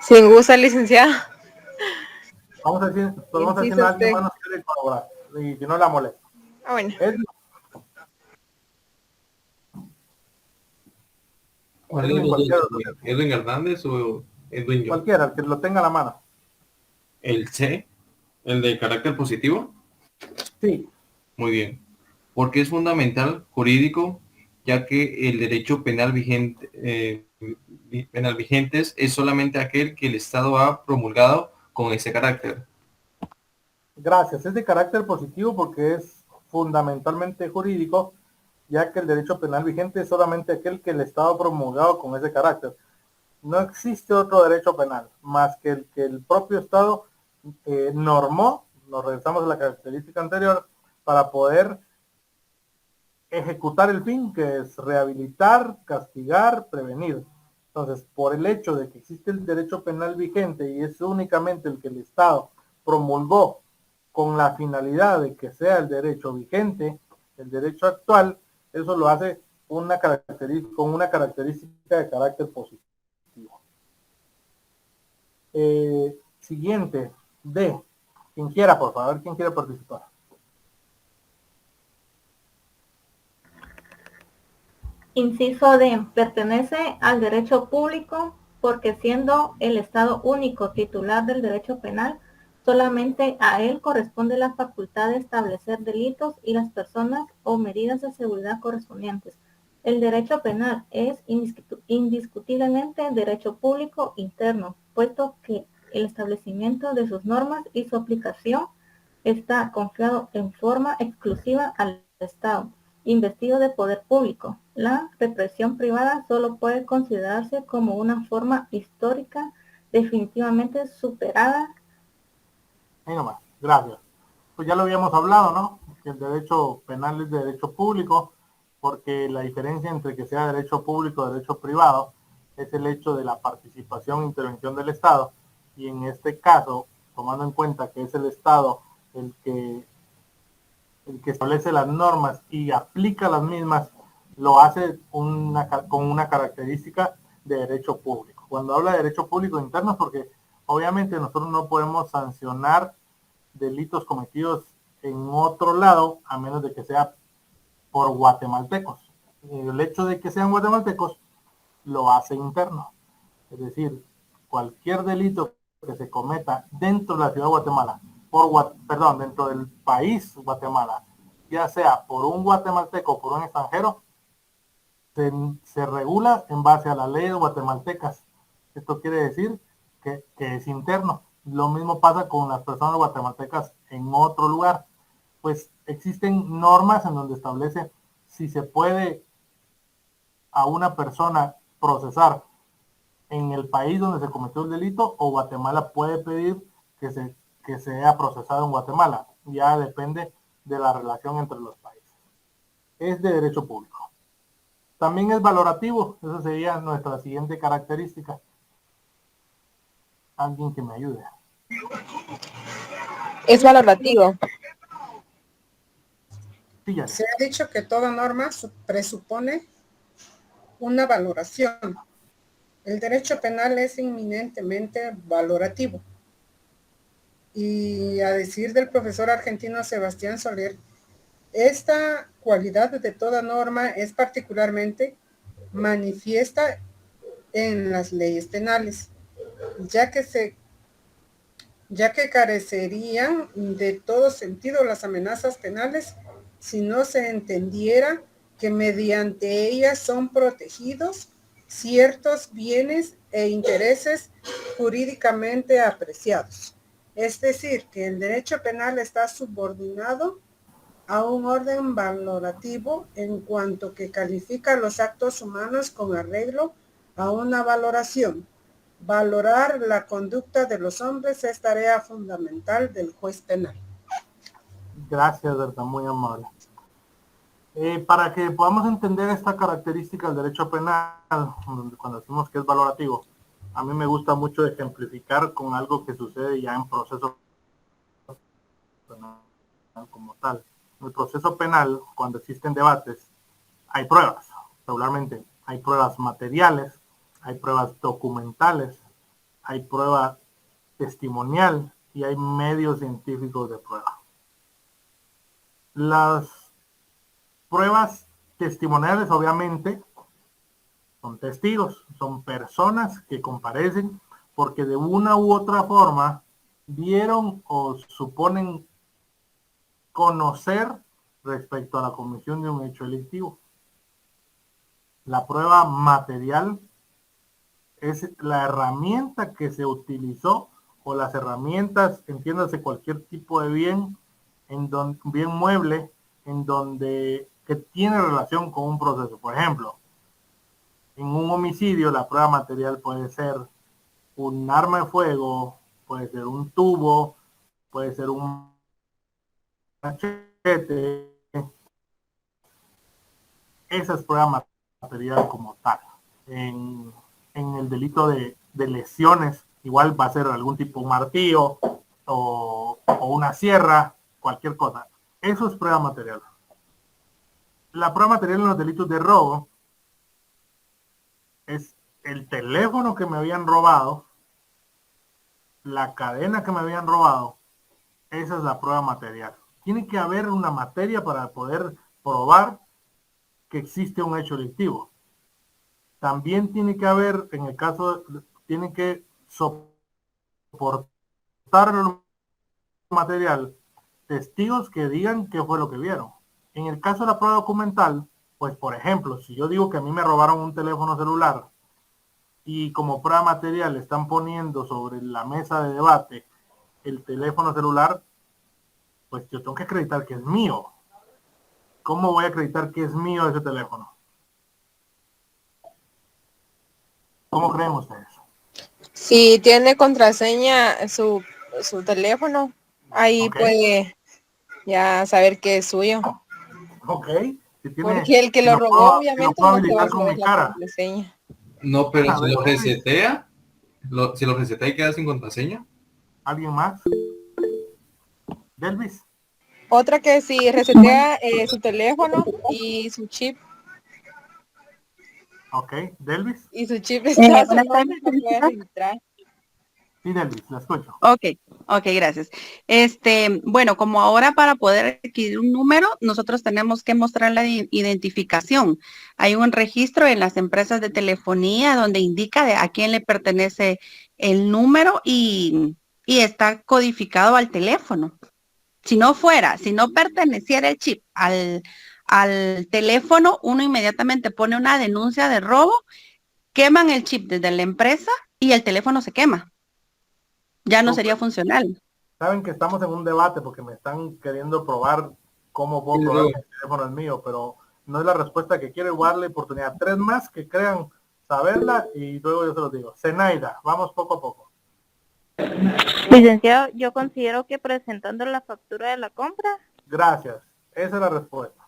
Sin gusto, licenciada. Vamos a decir, podemos hacer a alguien más nos quiere colaborar. Y si no la molesta. Ah, bueno. ¿Edwin Hernández o Edwin John? Cualquiera, el que lo tenga a la mano. ¿El C? ¿El de carácter positivo? Sí. Muy bien. Porque es fundamental jurídico, ya que el derecho penal vigente, es solamente aquel que el Estado ha promulgado con ese carácter. Gracias. Es de carácter positivo porque es fundamentalmente jurídico, ya que el derecho penal vigente es solamente aquel que el Estado ha promulgado con ese carácter. No existe otro derecho penal más que el propio Estado normó, nos regresamos a la característica anterior, para poder ejecutar el fin, que es rehabilitar, castigar, prevenir. Entonces, por el hecho de que existe el derecho penal vigente y es únicamente el que el Estado promulgó con la finalidad de que sea el derecho vigente, el derecho actual, eso lo hace con una característica de carácter positivo. Siguiente, D. Quien quiera, por favor, ¿quién quiere participar? Inciso D. Pertenece al derecho público porque siendo el Estado único titular del derecho penal, solamente a él corresponde la facultad de establecer delitos y las personas o medidas de seguridad correspondientes. El derecho penal es indiscutiblemente derecho público interno, puesto que el establecimiento de sus normas y su aplicación está confiado en forma exclusiva al Estado, investido de poder público. La represión privada solo puede considerarse como una forma histórica definitivamente superada. Ahí nomás, gracias. Pues ya lo habíamos hablado, ¿no? Que el derecho penal es de derecho público, porque la diferencia entre que sea derecho público y derecho privado es el hecho de la participación e intervención del Estado. Y en este caso, tomando en cuenta que es el Estado el que establece las normas y aplica las mismas, lo hace con una característica de derecho público. Cuando habla de derecho público interno, porque obviamente nosotros no podemos sancionar delitos cometidos en otro lado, a menos de que sea por guatemaltecos. El hecho de que sean guatemaltecos lo hace interno. Es decir, cualquier delito que se cometa dentro de la ciudad de Guatemala, dentro del país Guatemala, ya sea por un guatemalteco o por un extranjero, se regula en base a las leyes guatemaltecas. Esto quiere decir que es interno. Lo mismo pasa con las personas guatemaltecas en otro lugar. Pues existen normas en donde establece si se puede a una persona procesar en el país donde se cometió el delito o Guatemala puede pedir que sea procesado en Guatemala. Ya depende de la relación entre los países. Es de derecho público. También es valorativo. Esa sería nuestra siguiente característica. Alguien que me ayude. Es valorativo. Sí, ya. Se ha dicho que toda norma presupone una valoración. El derecho penal es inminentemente valorativo. Y a decir del profesor argentino Sebastián Soler, esta cualidad de toda norma es particularmente manifiesta en las leyes penales, ya que carecerían de todo sentido las amenazas penales si no se entendiera que mediante ellas son protegidos ciertos bienes e intereses jurídicamente apreciados. Es decir, que el derecho penal está subordinado a un orden valorativo en cuanto que califica los actos humanos con arreglo a una valoración. Valorar la conducta de los hombres es tarea fundamental del juez penal. Gracias, Berta, muy amable. Para que podamos entender esta característica del derecho penal, cuando decimos que es valorativo, a mí me gusta mucho ejemplificar con algo que sucede ya en proceso penal como tal. En el proceso penal, cuando existen debates, hay pruebas, regularmente. Hay pruebas materiales, hay pruebas documentales, hay prueba testimonial y hay medios científicos de prueba. Las pruebas testimoniales, obviamente, son testigos, son personas que comparecen porque de una u otra forma vieron o suponen conocer respecto a la comisión de un hecho delictivo. La prueba material es la herramienta que se utilizó o las herramientas, entiéndase cualquier tipo de bien, bien mueble, en donde que tiene relación con un proceso. Por ejemplo, en un homicidio la prueba material puede ser un arma de fuego, puede ser un tubo, puede ser un machete. Esa es prueba material como tal. En el delito de lesiones, igual va a ser algún tipo de martillo o una sierra, cualquier cosa. Eso es prueba material. La prueba material en los delitos de robo es el teléfono que me habían robado, la cadena que me habían robado. Esa es la prueba material. Tiene que haber una materia para poder probar que existe un hecho delictivo. También tiene que haber, en el caso, tiene que soportar el material testigos que digan qué fue lo que vieron. En el caso de la prueba documental, pues por ejemplo, si yo digo que a mí me robaron un teléfono celular y como prueba material están poniendo sobre la mesa de debate el teléfono celular, pues yo tengo que acreditar que es mío. ¿Cómo voy a acreditar que es mío ese teléfono? ¿Cómo creen ustedes? Si tiene contraseña su teléfono, ahí puede ya saber que es suyo. Ok. Si tiene, porque el que si lo lo robó, puedo, obviamente, si lo puedo no te va a habilitar con saber mi la cara. contraseña. No, pero A si ver, lo resetea, si lo resetea y queda sin contraseña. ¿Alguien más? Delvis. Otra que si resetea su teléfono y su chip. Ok, Delvis. Y su chip está a su Buenas nombre, tardes, no puede felicita. registrar. Sí, Delvis, la escucho. Ok, gracias. Bueno, como ahora para poder adquirir un número, nosotros tenemos que mostrar la identificación. Hay un registro en las empresas de telefonía donde indica a quién le pertenece el número y está codificado al teléfono. Si no perteneciera el chip al teléfono, uno inmediatamente pone una denuncia de robo, queman el chip desde la empresa y el teléfono se quema. Ya no sería funcional. Saben que estamos en un debate porque me están queriendo probar cómo puedo probar que el teléfono es mío, pero no es la respuesta que quiero. Igual la oportunidad. 3 más que crean saberla y luego yo se los digo. Zenaida, vamos poco a poco. Licenciado, yo considero que presentando la factura de la compra. Gracias, esa es la respuesta.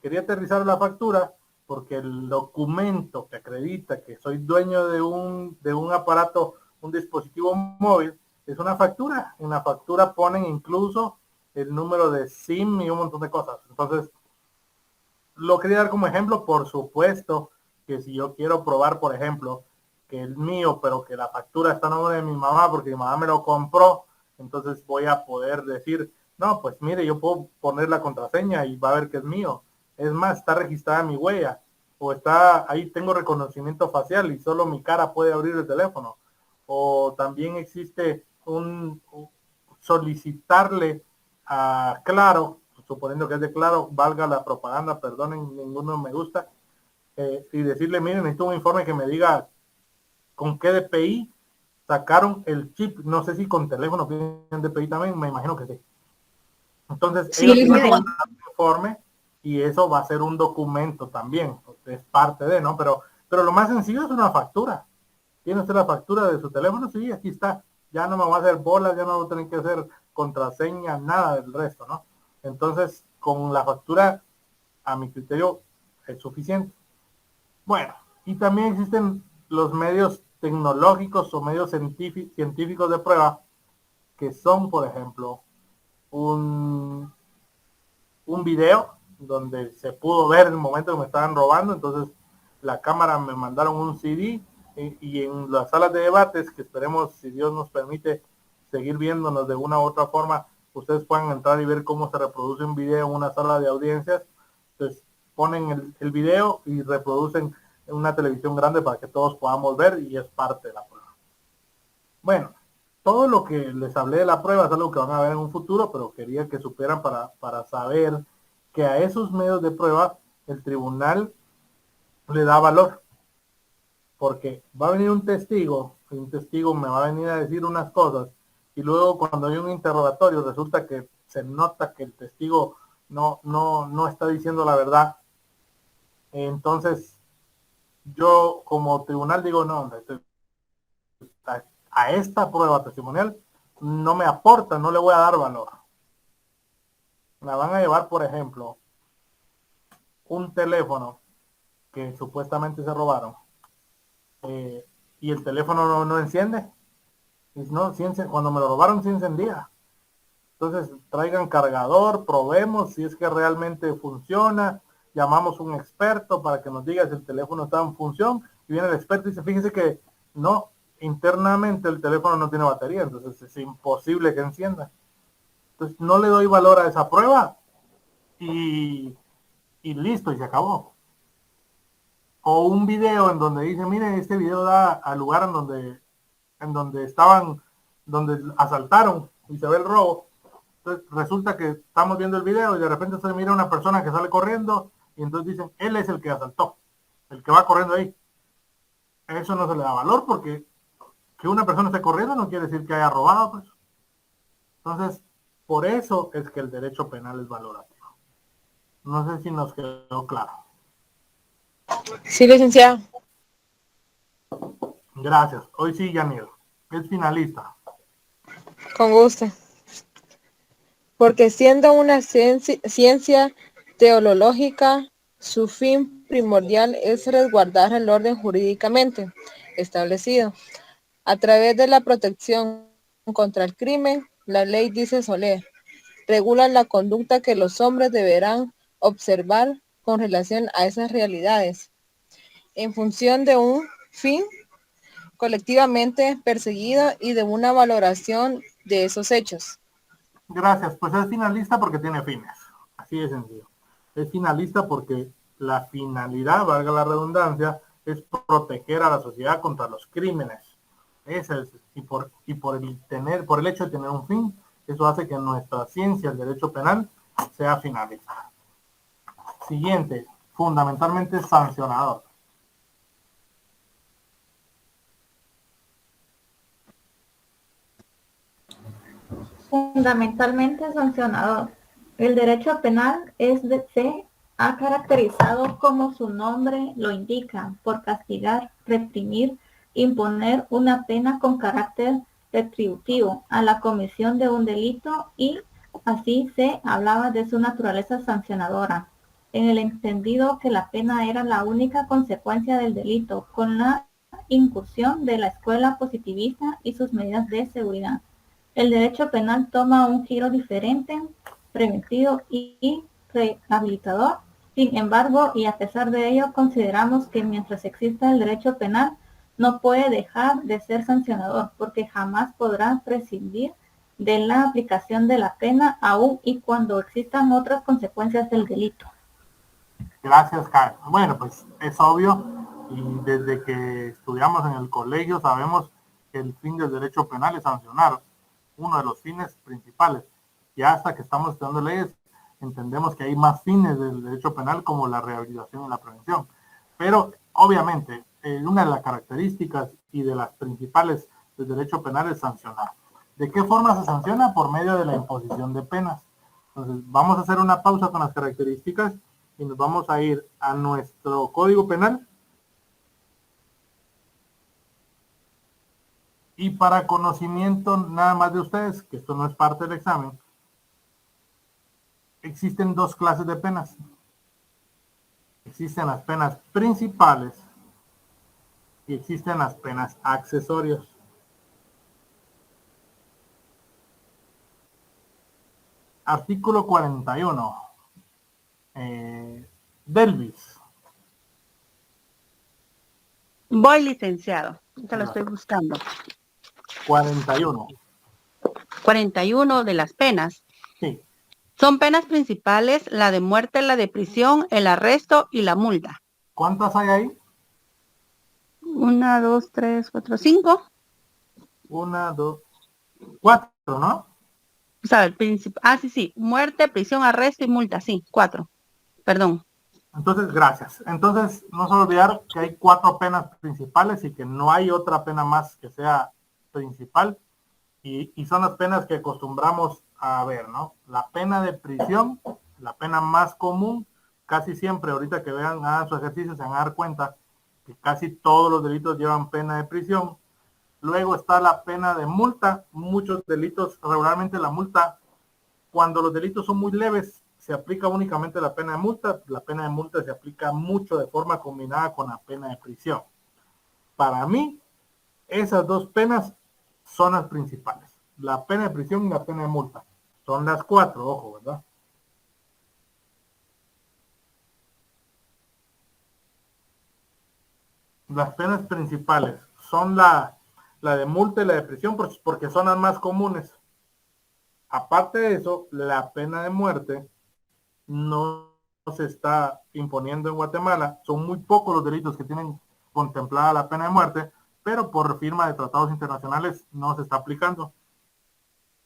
Quería aterrizar la factura porque el documento que acredita que soy dueño de un aparato, un dispositivo móvil, es una factura. En la factura ponen incluso el número de SIM y un montón de cosas. Entonces, lo quería dar como ejemplo. Por supuesto que si yo quiero probar, por ejemplo, que es mío, pero que la factura está a nombre de mi mamá porque mi mamá me lo compró, entonces voy a poder decir, no, pues mire, yo puedo poner la contraseña y va a ver que es mío. Es más, está registrada mi huella, o está ahí, tengo reconocimiento facial y solo mi cara puede abrir el teléfono. O también existe un solicitarle a Claro, suponiendo que es de Claro, valga la propaganda, perdonen, ninguno me gusta, y decirle, miren, necesito un informe que me diga con qué DPI sacaron el chip. No sé si con teléfono tienen DPI también, me imagino que sí. Entonces, Sí, ellos van a sí. mandar un informe y eso va a ser un documento también, es parte de, ¿no? Pero lo más sencillo es una factura. ¿Tiene usted la factura de su teléfono? Sí, aquí está. Ya no me va a hacer bolas, ya no voy a tener que hacer contraseña, nada del resto, ¿no? Entonces, con la factura, a mi criterio, es suficiente. Bueno, y también existen los medios tecnológicos o medios científicos de prueba, que son, por ejemplo, un video donde se pudo ver el momento que me estaban robando. Entonces la cámara me mandaron un CD y en las salas de debates, que esperemos, si Dios nos permite, seguir viéndonos de una u otra forma, ustedes puedan entrar y ver cómo se reproduce un video en una sala de audiencias. Entonces ponen el video y reproducen en una televisión grande para que todos podamos ver, y es parte de la prueba. Bueno, todo lo que les hablé de la prueba es algo que van a ver en un futuro, pero quería que supieran para saber que a esos medios de prueba el tribunal le da valor, porque va a venir un testigo me va a venir a decir unas cosas, y luego cuando hay un interrogatorio resulta que se nota que el testigo no está diciendo la verdad. Entonces yo como tribunal digo, no, a esta prueba testimonial no me aporta, no le voy a dar valor. Me van a llevar, por ejemplo, un teléfono que supuestamente se robaron, y el teléfono no enciende. No, cuando me lo robaron sí encendía. Entonces traigan cargador, probemos si es que realmente funciona, llamamos a un experto para que nos diga si el teléfono está en función, y viene el experto y dice, fíjese que no, internamente el teléfono no tiene batería, entonces es imposible que encienda. Entonces no le doy valor a esa prueba y listo, y se acabó. O un video en donde dice, mire, este video da al lugar en donde asaltaron y se ve el robo. Entonces resulta que estamos viendo el video y de repente se mira una persona que sale corriendo y entonces dicen, él es el que asaltó, el que va corriendo ahí. Eso no se le da valor, porque que una persona esté corriendo no quiere decir que haya robado, pues. Entonces, por eso es que el derecho penal es valorativo. No sé si nos quedó claro. Sí, licenciado. Gracias. Hoy sí, Yanil. Es finalista. Con gusto. Porque siendo una ciencia teológica, su fin primordial es resguardar el orden jurídicamente establecido. A través de la protección contra el crimen, la ley, dice Soler, regula la conducta que los hombres deberán observar con relación a esas realidades, en función de un fin colectivamente perseguido y de una valoración de esos hechos. Gracias. Pues es finalista porque tiene fines. Así de sencillo. Es finalista porque la finalidad, valga la redundancia, es proteger a la sociedad contra los crímenes. Y por el hecho de tener un fin, eso hace que nuestra ciencia, el derecho penal, sea finalista. Siguiente, fundamentalmente sancionador. Fundamentalmente sancionador. El derecho penal se ha caracterizado, como su nombre lo indica, por castigar, reprimir, imponer una pena con carácter retributivo a la comisión de un delito, y así se hablaba de su naturaleza sancionadora, en el entendido que la pena era la única consecuencia del delito, con la incursión de la escuela positivista y sus medidas de seguridad. el derecho penal toma un giro diferente, preventivo y rehabilitador. Sin embargo, y a pesar de ello, consideramos que mientras exista el derecho penal, no puede dejar de ser sancionador, porque jamás podrá prescindir de la aplicación de la pena, aun y cuando existan otras consecuencias del delito. Gracias, Karen. Bueno, pues es obvio, y desde que estudiamos en el colegio sabemos que el fin del derecho penal es sancionar, uno de los fines principales. Y hasta que estamos estudiando leyes, entendemos que hay más fines del derecho penal como la rehabilitación y la prevención. Pero obviamente, una de las características y de las principales del derecho penal es sancionar. ¿De qué forma se sanciona? Por medio de la imposición de penas. Entonces, vamos a hacer una pausa con las características y nos vamos a ir a nuestro Código Penal. Y para conocimiento nada más de ustedes, que esto no es parte del examen, existen dos clases de penas. Existen las penas principales y existen las penas accesorias. Artículo 41. Delvis. Voy, licenciado. Ahorita lo estoy buscando. 41. 41 de las penas. Sí. Son penas principales la de muerte, la de prisión, el arresto y la multa. ¿Cuántas hay ahí? 1, 2, 3, 4, 5. 1, 2, 4, ¿no? O sea, sí. Muerte, prisión, arresto y multa. Sí, 4. Perdón. Entonces, gracias. Entonces, no se olvidar que hay 4 penas principales y que no hay otra pena más que sea principal. Y son las penas que acostumbramos a ver, ¿no? La pena de prisión, la pena más común, casi siempre, ahorita que vean, hagan su ejercicio, se van a dar cuenta que casi todos los delitos llevan pena de prisión. Luego está la pena de multa. Muchos delitos, regularmente la multa, cuando los delitos son muy leves, se aplica únicamente la pena de multa. La pena de multa se aplica mucho de forma combinada con la pena de prisión. Para mí, esas dos penas son las principales. La pena de prisión y la pena de multa. Son las 4, ojo, ¿verdad? Las penas principales son la de multa y la de prisión porque son las más comunes. Aparte de eso, la pena de muerte no se está imponiendo en Guatemala. Son muy pocos los delitos que tienen contemplada la pena de muerte, pero por firma de tratados internacionales no se está aplicando.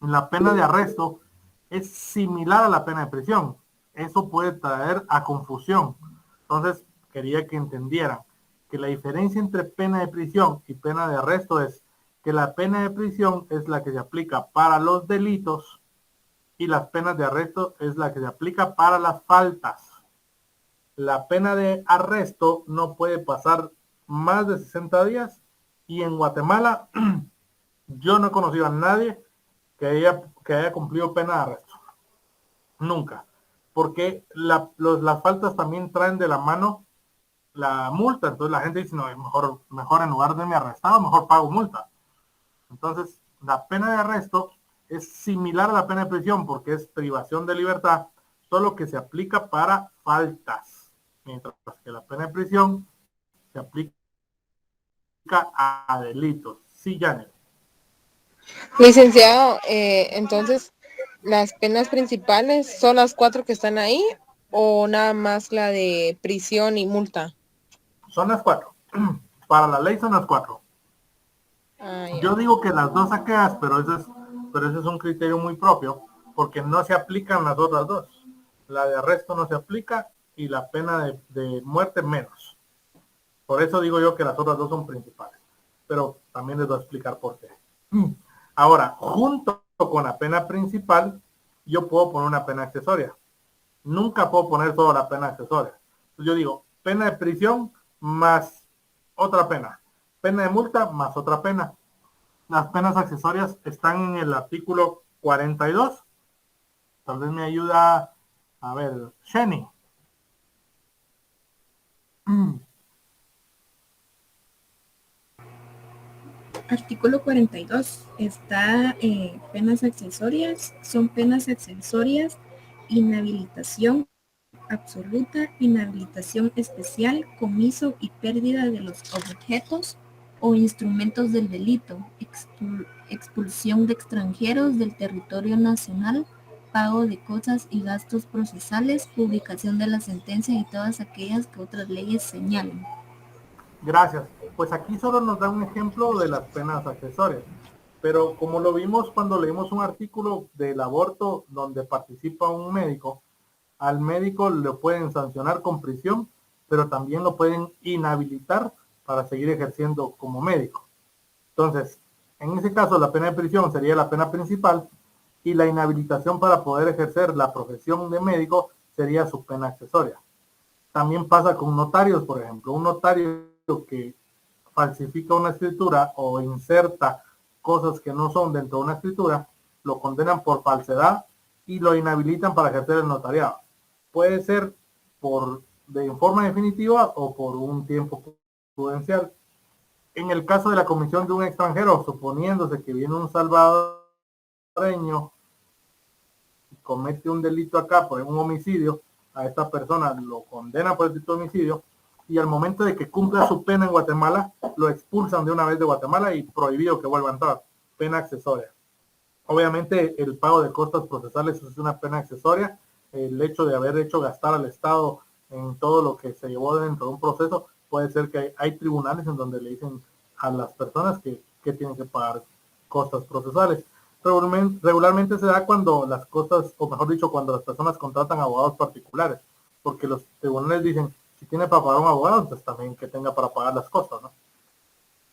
La pena de arresto es similar a la pena de prisión. Eso puede traer a confusión. Entonces, quería que entendieran que la diferencia entre pena de prisión y pena de arresto es que la pena de prisión es la que se aplica para los delitos y las penas de arresto es la que se aplica para las faltas. La pena de arresto no puede pasar más de 60 días y en Guatemala yo no he conocido a nadie que haya cumplido pena de arresto. Nunca. Porque las faltas también traen de la mano la multa. Entonces la gente dice, no, mejor en lugar de me arrestado, mejor pago multa. Entonces, la pena de arresto es similar a la pena de prisión porque es privación de libertad, solo que se aplica para faltas. Mientras que la pena de prisión se aplica a delitos. Sí, Janet. Licenciado, entonces, ¿las penas principales son las 4 que están ahí o nada más la de prisión y multa? Son las 4. Para la ley son las 4. Yo digo que las dos aqueas, pero ese es un criterio muy propio, porque no se aplican las otras dos. La de arresto no se aplica y la pena de muerte menos. Por eso digo yo que las otras dos son principales. Pero también les voy a explicar por qué. Ahora, junto con la pena principal, yo puedo poner una pena accesoria. Nunca puedo poner solo la pena accesoria. Entonces yo digo, pena de prisión más otra pena. Pena de multa más otra pena. Las penas accesorias están en el artículo 42. Tal vez me ayuda, a ver, Jenny. Artículo 42. Está penas accesorias. Son penas accesorias, inhabilitación absoluta, inhabilitación especial, comiso y pérdida de los objetos o instrumentos del delito, expulsión de extranjeros del territorio nacional, pago de cosas y gastos procesales, publicación de la sentencia y todas aquellas que otras leyes señalen. Gracias. Pues aquí solo nos da un ejemplo de las penas accesorias, pero como lo vimos cuando leímos un artículo del aborto donde participa un médico, al médico le pueden sancionar con prisión, pero también lo pueden inhabilitar para seguir ejerciendo como médico. Entonces, en ese caso la pena de prisión sería la pena principal y la inhabilitación para poder ejercer la profesión de médico sería su pena accesoria. También pasa con notarios, por ejemplo. Un notario que falsifica una escritura o inserta cosas que no son dentro de una escritura, lo condenan por falsedad y lo inhabilitan para ejercer el notariado. Puede ser de forma definitiva o por un tiempo prudencial. En el caso de la comisión de un extranjero, suponiéndose que viene un salvadoreño y comete un delito acá, por ejemplo, un homicidio, a esta persona lo condena por el delito de homicidio y al momento de que cumpla su pena en Guatemala, lo expulsan de una vez de Guatemala y prohibido que vuelva a entrar. Pena accesoria. Obviamente el pago de costas procesales es una pena accesoria. El hecho de haber hecho gastar al Estado en todo lo que se llevó dentro de un proceso, puede ser que hay tribunales en donde le dicen a las personas que tienen que pagar costas procesales. Regularmente se da cuando las costas, o mejor dicho, cuando las personas contratan abogados particulares, porque los tribunales dicen, si tiene para pagar un abogado, pues también que tenga para pagar las costas, ¿no?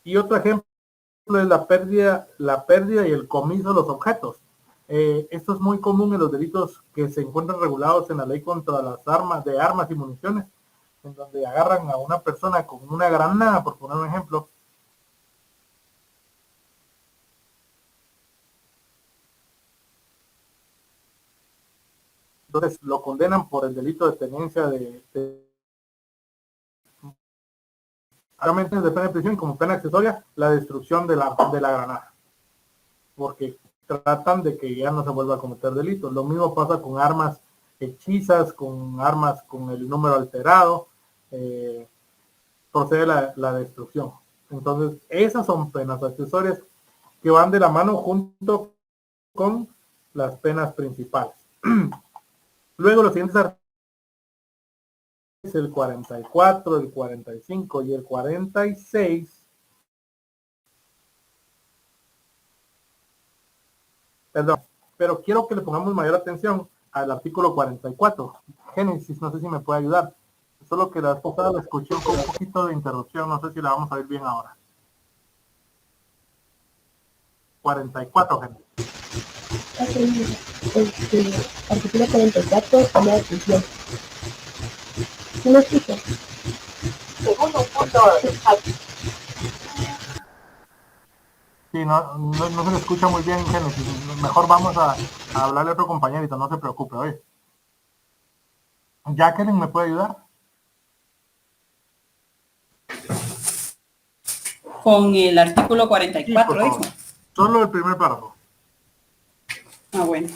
Y otro ejemplo es la pérdida y el comiso de los objetos. Esto es muy común en los delitos que se encuentran regulados en la ley contra las armas y municiones, en donde agarran a una persona con una granada, por poner un ejemplo, entonces lo condenan por el delito de tenencia realmente de pena de prisión y como pena accesoria la destrucción de la granada, porque tratan de que ya no se vuelva a cometer delitos. Lo mismo pasa con armas hechizas, con armas con el número alterado, procede la destrucción. Entonces, esas son penas accesorias que van de la mano junto con las penas principales. Luego los siguientes artículos, el 44, el 45 y el 46. Perdón, pero quiero que le pongamos mayor atención al artículo 44. Génesis, no sé si me puede ayudar. Solo que la vez pasada la escuché con un poquito de interrupción, no sé si la vamos a ver bien ahora. 44, Génesis. Artículo 44, pena de prisión. ¿Sí lo escucho? Segundo punto. Sí, no se le escucha muy bien, Génesis. Mejor vamos a hablarle a otro compañerito, no se preocupe, oye. Jacqueline, ¿me puede ayudar? Con el artículo 44, sí, dijo. Solo el primer párrafo. Ah, bueno.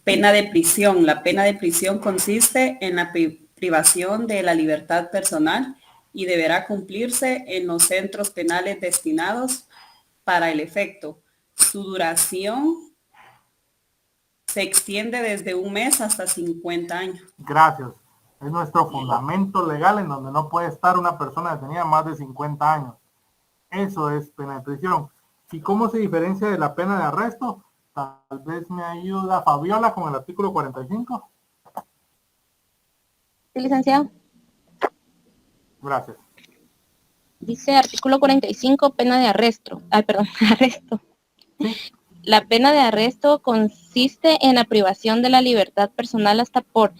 Pena de prisión. La pena de prisión consiste en la privación de la libertad personal y deberá cumplirse en los centros penales destinados para el efecto. Su duración se extiende desde 1 mes hasta 50 años. Gracias. Es nuestro fundamento legal en donde no puede estar una persona detenida más de 50 años. Eso es pena de prisión. ¿Y cómo se diferencia de la pena de arresto? Tal vez me ayuda Fabiola con el artículo 45. Sí, licenciado. Gracias. Dice artículo 45, pena de arresto. Arresto. Sí. La pena de arresto consiste en la privación de la libertad personal hasta por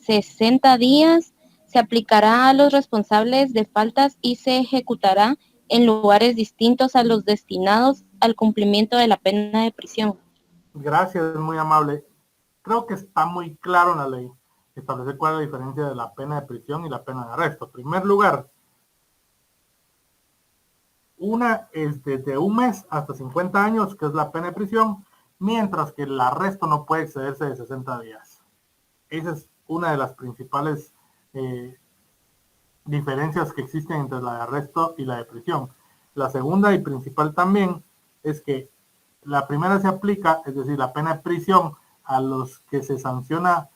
60 días. Se aplicará a los responsables de faltas y se ejecutará en lugares distintos a los destinados al cumplimiento de la pena de prisión. Gracias, es muy amable. Creo que está muy claro en la ley establecer cuál es la diferencia de la pena de prisión y la pena de arresto. En primer lugar, Una es desde 1 mes hasta 50 años, que es la pena de prisión, mientras que el arresto no puede excederse de 60 días. Esa es una de las principales diferencias que existen entre la de arresto y la de prisión. La segunda y principal también es que la primera se aplica, es decir, la pena de prisión a los que se sanciona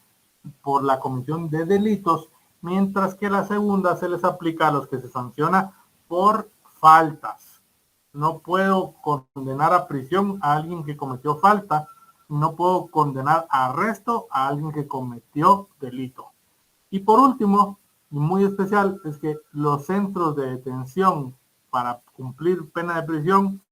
por la comisión de delitos, mientras que la segunda se les aplica a los que se sanciona por faltas. No puedo condenar a prisión a alguien que cometió falta, no puedo condenar a arresto a alguien que cometió delito. Y por último, y muy especial, es que los centros de detención para cumplir pena de prisión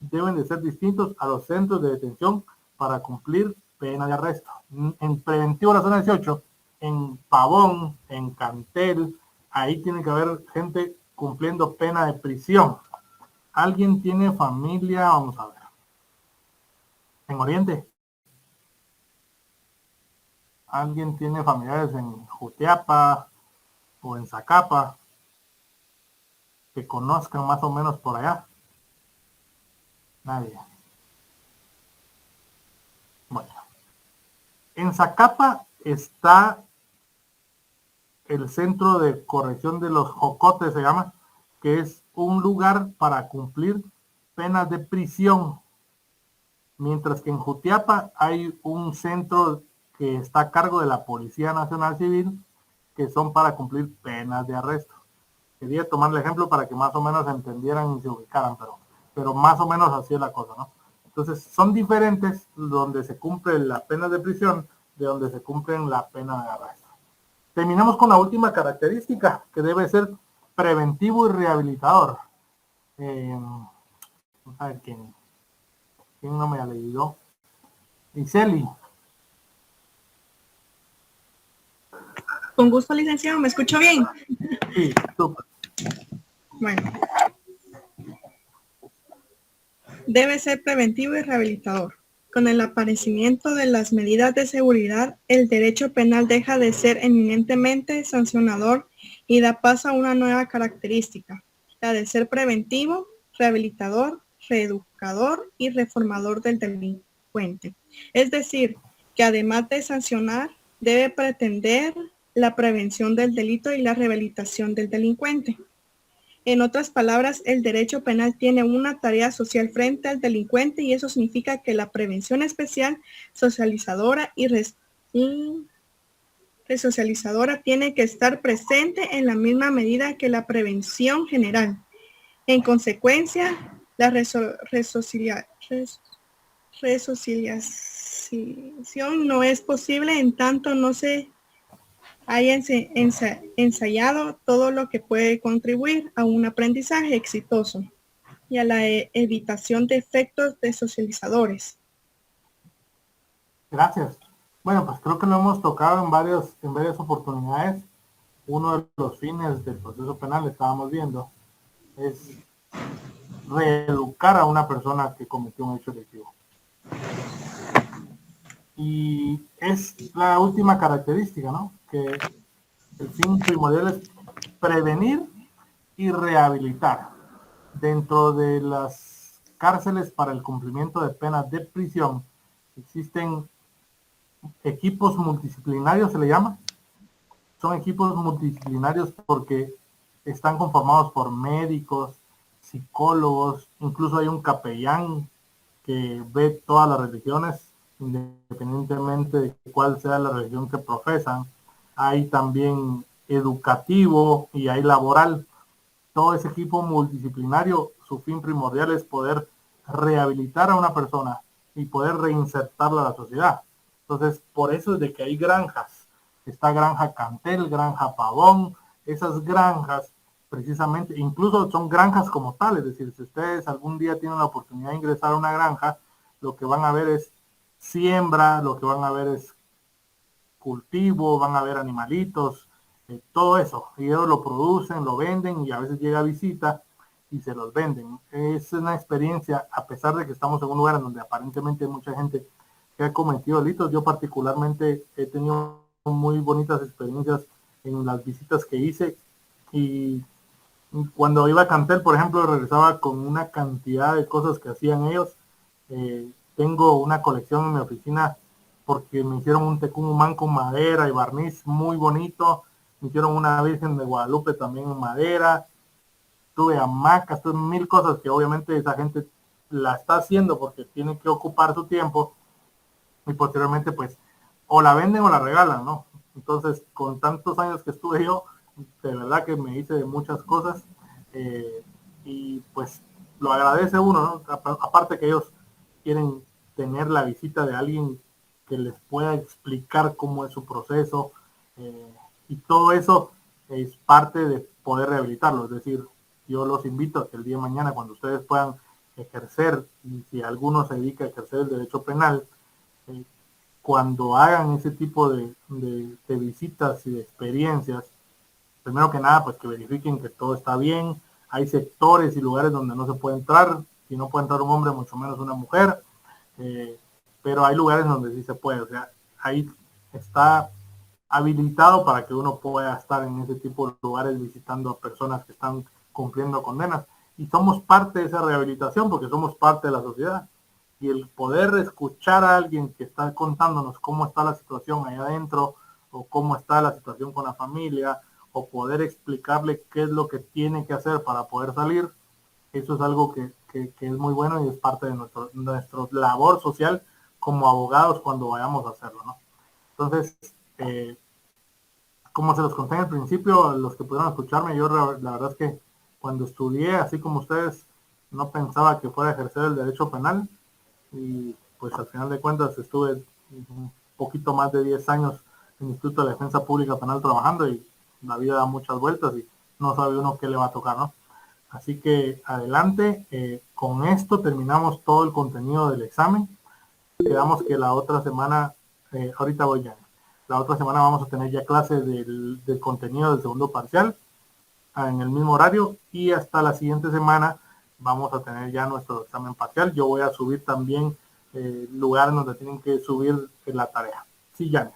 deben de ser distintos a los centros de detención para cumplir pena de arresto. En preventivo la zona 18, en Pavón, en Cantel, ahí tiene que haber gente cumpliendo pena de prisión. ¿Alguien tiene familia? Vamos a ver. En Oriente. ¿Alguien tiene familiares en Jutiapa o en Zacapa que conozcan más o menos por allá? Nadie. Bueno. En Zacapa está el Centro de Corrección de los Jocotes, se llama, que es un lugar para cumplir penas de prisión. Mientras que en Jutiapa hay un centro que está a cargo de la Policía Nacional Civil, que son para cumplir penas de arresto. Quería tomar el ejemplo para que más o menos entendieran y se ubicaran, pero más o menos así es la cosa, ¿no? Entonces, son diferentes donde se cumple la pena de prisión de donde se cumplen la pena de arresto. Terminamos con la última característica, que debe ser preventivo y rehabilitador. Vamos a ver quién no me ha leído. Iseli. Con gusto, licenciado. ¿Me escucho bien? Sí, súper. Bueno. Debe ser preventivo y rehabilitador. Con el aparecimiento de las medidas de seguridad, el derecho penal deja de ser eminentemente sancionador y da paso a una nueva característica, la de ser preventivo, rehabilitador, reeducador y reformador del delincuente. Es decir, que además de sancionar, debe pretender la prevención del delito y la rehabilitación del delincuente. En otras palabras, el derecho penal tiene una tarea social frente al delincuente y eso significa que la prevención especial, socializadora y resocializadora tiene que estar presente en la misma medida que la prevención general. En consecuencia, la resocialización no es posible en tanto no se haya ensayado todo lo que puede contribuir a un aprendizaje exitoso y a la evitación de efectos desocializadores. Gracias. Bueno, pues creo que lo hemos tocado en varias oportunidades. Uno de los fines del proceso penal, estábamos viendo, es reeducar a una persona que cometió un hecho delictivo. Y es la última característica, ¿no? Que el fin primordial es prevenir y rehabilitar. Dentro de las cárceles para el cumplimiento de penas de prisión existen equipos multidisciplinarios, se le llama. Son equipos multidisciplinarios porque están conformados por médicos, psicólogos, incluso hay un capellán que ve todas las religiones, independientemente de cuál sea la religión que profesan. Hay también educativo y hay laboral. Todo ese equipo multidisciplinario, su fin primordial es poder rehabilitar a una persona y poder reinsertarla a la sociedad. Entonces, por eso es de que hay granjas. Está Granja Cantel, Granja Pavón, esas granjas precisamente, incluso son granjas como tal, es decir, si ustedes algún día tienen la oportunidad de ingresar a una granja, lo que van a ver es siembra, lo que van a ver es cultivo, van a ver animalitos, todo eso. Y ellos lo producen, lo venden y a veces llega visita y se los venden. Es una experiencia, a pesar de que estamos en un lugar en donde aparentemente hay mucha gente que ha cometido delitos. Yo particularmente he tenido muy bonitas experiencias en las visitas que hice y Cuando iba a Cantel, por ejemplo, regresaba con una cantidad de cosas que hacían ellos. Tengo una colección en mi oficina porque me hicieron un tecumán con madera y barniz muy bonito. Me hicieron una Virgen de Guadalupe también en madera. Tuve hamacas, tuve mil cosas que obviamente esa gente la está haciendo porque tiene que ocupar su tiempo y posteriormente pues o la venden o la regalan, ¿no? Entonces, con tantos años que estuve yo, de verdad que me hice de muchas cosas y pues lo agradece uno, ¿no? Aparte que ellos quieren tener la visita de alguien que les pueda explicar cómo es su proceso y todo eso es parte de poder rehabilitarlo. Es decir, yo los invito a que el día de mañana, cuando ustedes puedan ejercer, y si alguno se dedica a ejercer el derecho penal, cuando hagan ese tipo de visitas y de experiencias, primero que nada, pues que verifiquen que todo está bien. Hay sectores y lugares donde no se puede entrar, si no puede entrar un hombre, mucho menos una mujer, pero hay lugares donde sí se puede, o sea, ahí está habilitado para que uno pueda estar en ese tipo de lugares visitando a personas que están cumpliendo condenas. Y somos parte de esa rehabilitación porque somos parte de la sociedad. Y el poder escuchar a alguien que está contándonos cómo está la situación ahí adentro, o cómo está la situación con la familia, o poder explicarle qué es lo que tiene que hacer para poder salir, eso es algo que es muy bueno y es parte de nuestro labor social como abogados cuando vayamos a hacerlo, ¿no? Entonces, como se los conté al principio, los que pudieron escucharme, yo la verdad es que cuando estudié, así como ustedes, no pensaba que fuera a ejercer el derecho penal, y pues al final de cuentas estuve un poquito más de 10 años en el Instituto de Defensa Pública Penal trabajando, y la vida da muchas vueltas y no sabe uno qué le va a tocar, ¿no? Así que adelante, con esto terminamos todo el contenido del examen. Quedamos que la otra semana, ahorita voy ya, la otra semana vamos a tener ya clases del contenido del segundo parcial en el mismo horario, y hasta la siguiente semana vamos a tener ya nuestro examen parcial. Yo voy a subir también lugares donde tienen que subir la tarea. Sí, Jan.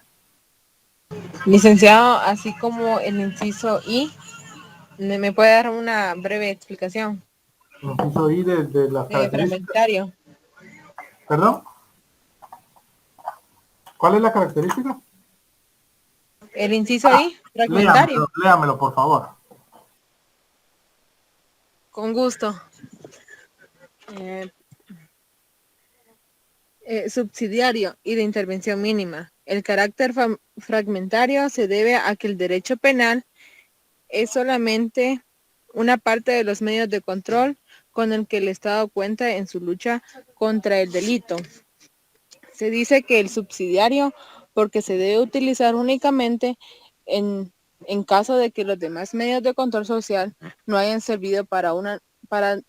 Licenciado, así como el inciso I, ¿me puede dar una breve explicación? Inciso I de las características. Fragmentario. ¿Perdón? ¿Cuál es la característica? El inciso I, fragmentario. Léamelo, por favor. Con gusto. Subsidiario y de intervención mínima. El carácter fragmentario se debe a que el derecho penal es solamente una parte de los medios de control con el que el Estado cuenta en su lucha contra el delito. Se dice que el subsidiario porque se debe utilizar únicamente en caso de que los demás medios de control social no hayan servido para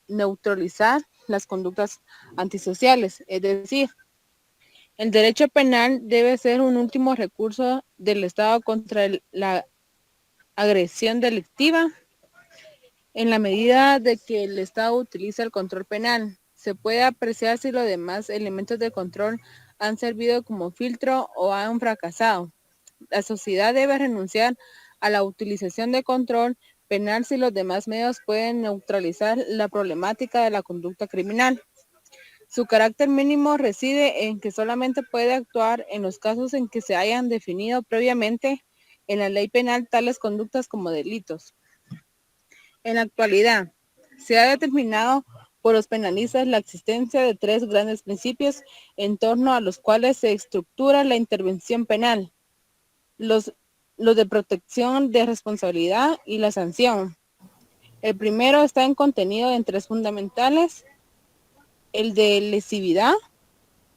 neutralizar las conductas antisociales. Es decir, el derecho penal debe ser un último recurso del Estado contra la agresión delictiva. En la medida de que el Estado utiliza el control penal, se puede apreciar si los demás elementos de control han servido como filtro o han fracasado. La sociedad debe renunciar a la utilización de control penal si los demás medios pueden neutralizar la problemática de la conducta criminal. Su carácter mínimo reside en que solamente puede actuar en los casos en que se hayan definido previamente en la ley penal tales conductas como delitos. En la actualidad, se ha determinado por los penalistas la existencia de tres grandes principios en torno a los cuales se estructura la intervención penal. Los de protección de responsabilidad y la sanción. El primero está en contenido en tres fundamentales: el de lesividad,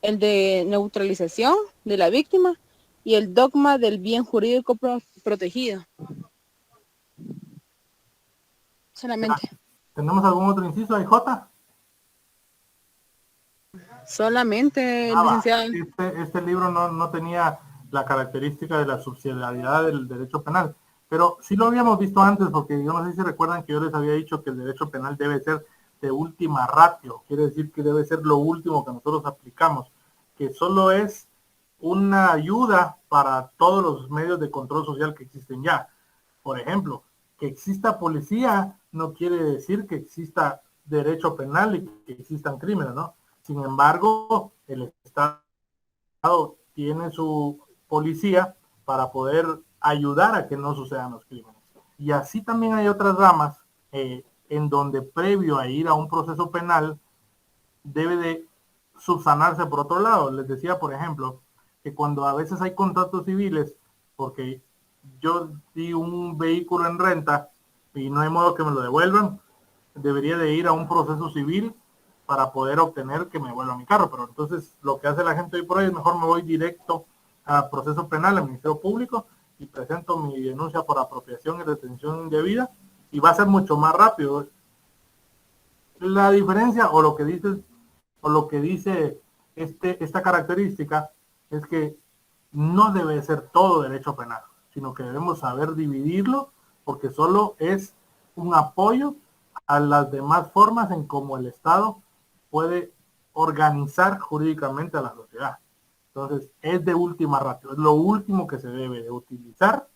el de neutralización de la víctima y el dogma del bien jurídico protegido. Solamente. ¿Tenemos algún otro inciso, IJ? Solamente, licenciado. Este libro no tenía la característica de la subsidiariedad del derecho penal, pero sí lo habíamos visto antes, porque yo no sé si recuerdan que yo les había dicho que el derecho penal debe ser de última ratio, quiere decir que debe ser lo último que nosotros aplicamos, que solo es una ayuda para todos los medios de control social que existen ya. Por ejemplo, Que exista policía no quiere decir que exista derecho penal y que existan crímenes, ¿no? Sin embargo, el Estado tiene su policía para poder ayudar a que no sucedan los crímenes. Y así también hay otras ramas en donde previo a ir a un proceso penal debe de subsanarse por otro lado. Les decía, por ejemplo, que cuando a veces hay contratos civiles, porque yo di un vehículo en renta y no hay modo que me lo devuelvan, debería de ir a un proceso civil para poder obtener que me devuelva mi carro. Pero entonces lo que hace la gente hoy por hoy es mejor me voy directo a proceso penal, al Ministerio Público, y presento mi denuncia por apropiación y retención indebida, y va a ser mucho más rápido. La diferencia o lo que dice esta característica es que no debe ser todo derecho penal, sino que debemos saber dividirlo, porque solo es un apoyo a las demás formas en cómo el Estado puede organizar jurídicamente a la sociedad. Entonces, es de última ratio, es lo último que se debe de utilizar,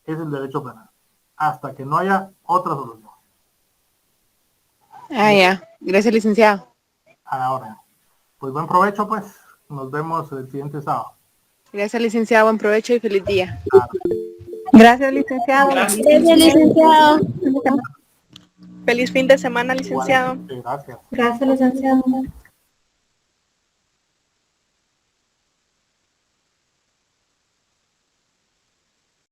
es el derecho penal, hasta que no haya otra solución. Ah, ya. Gracias, licenciado. Ahora, pues buen provecho, pues. Nos vemos el siguiente sábado. Gracias, licenciado. Buen provecho y feliz día. Gracias, licenciado. Gracias, licenciado. Feliz fin de semana, licenciado. Gracias. Gracias, licenciado.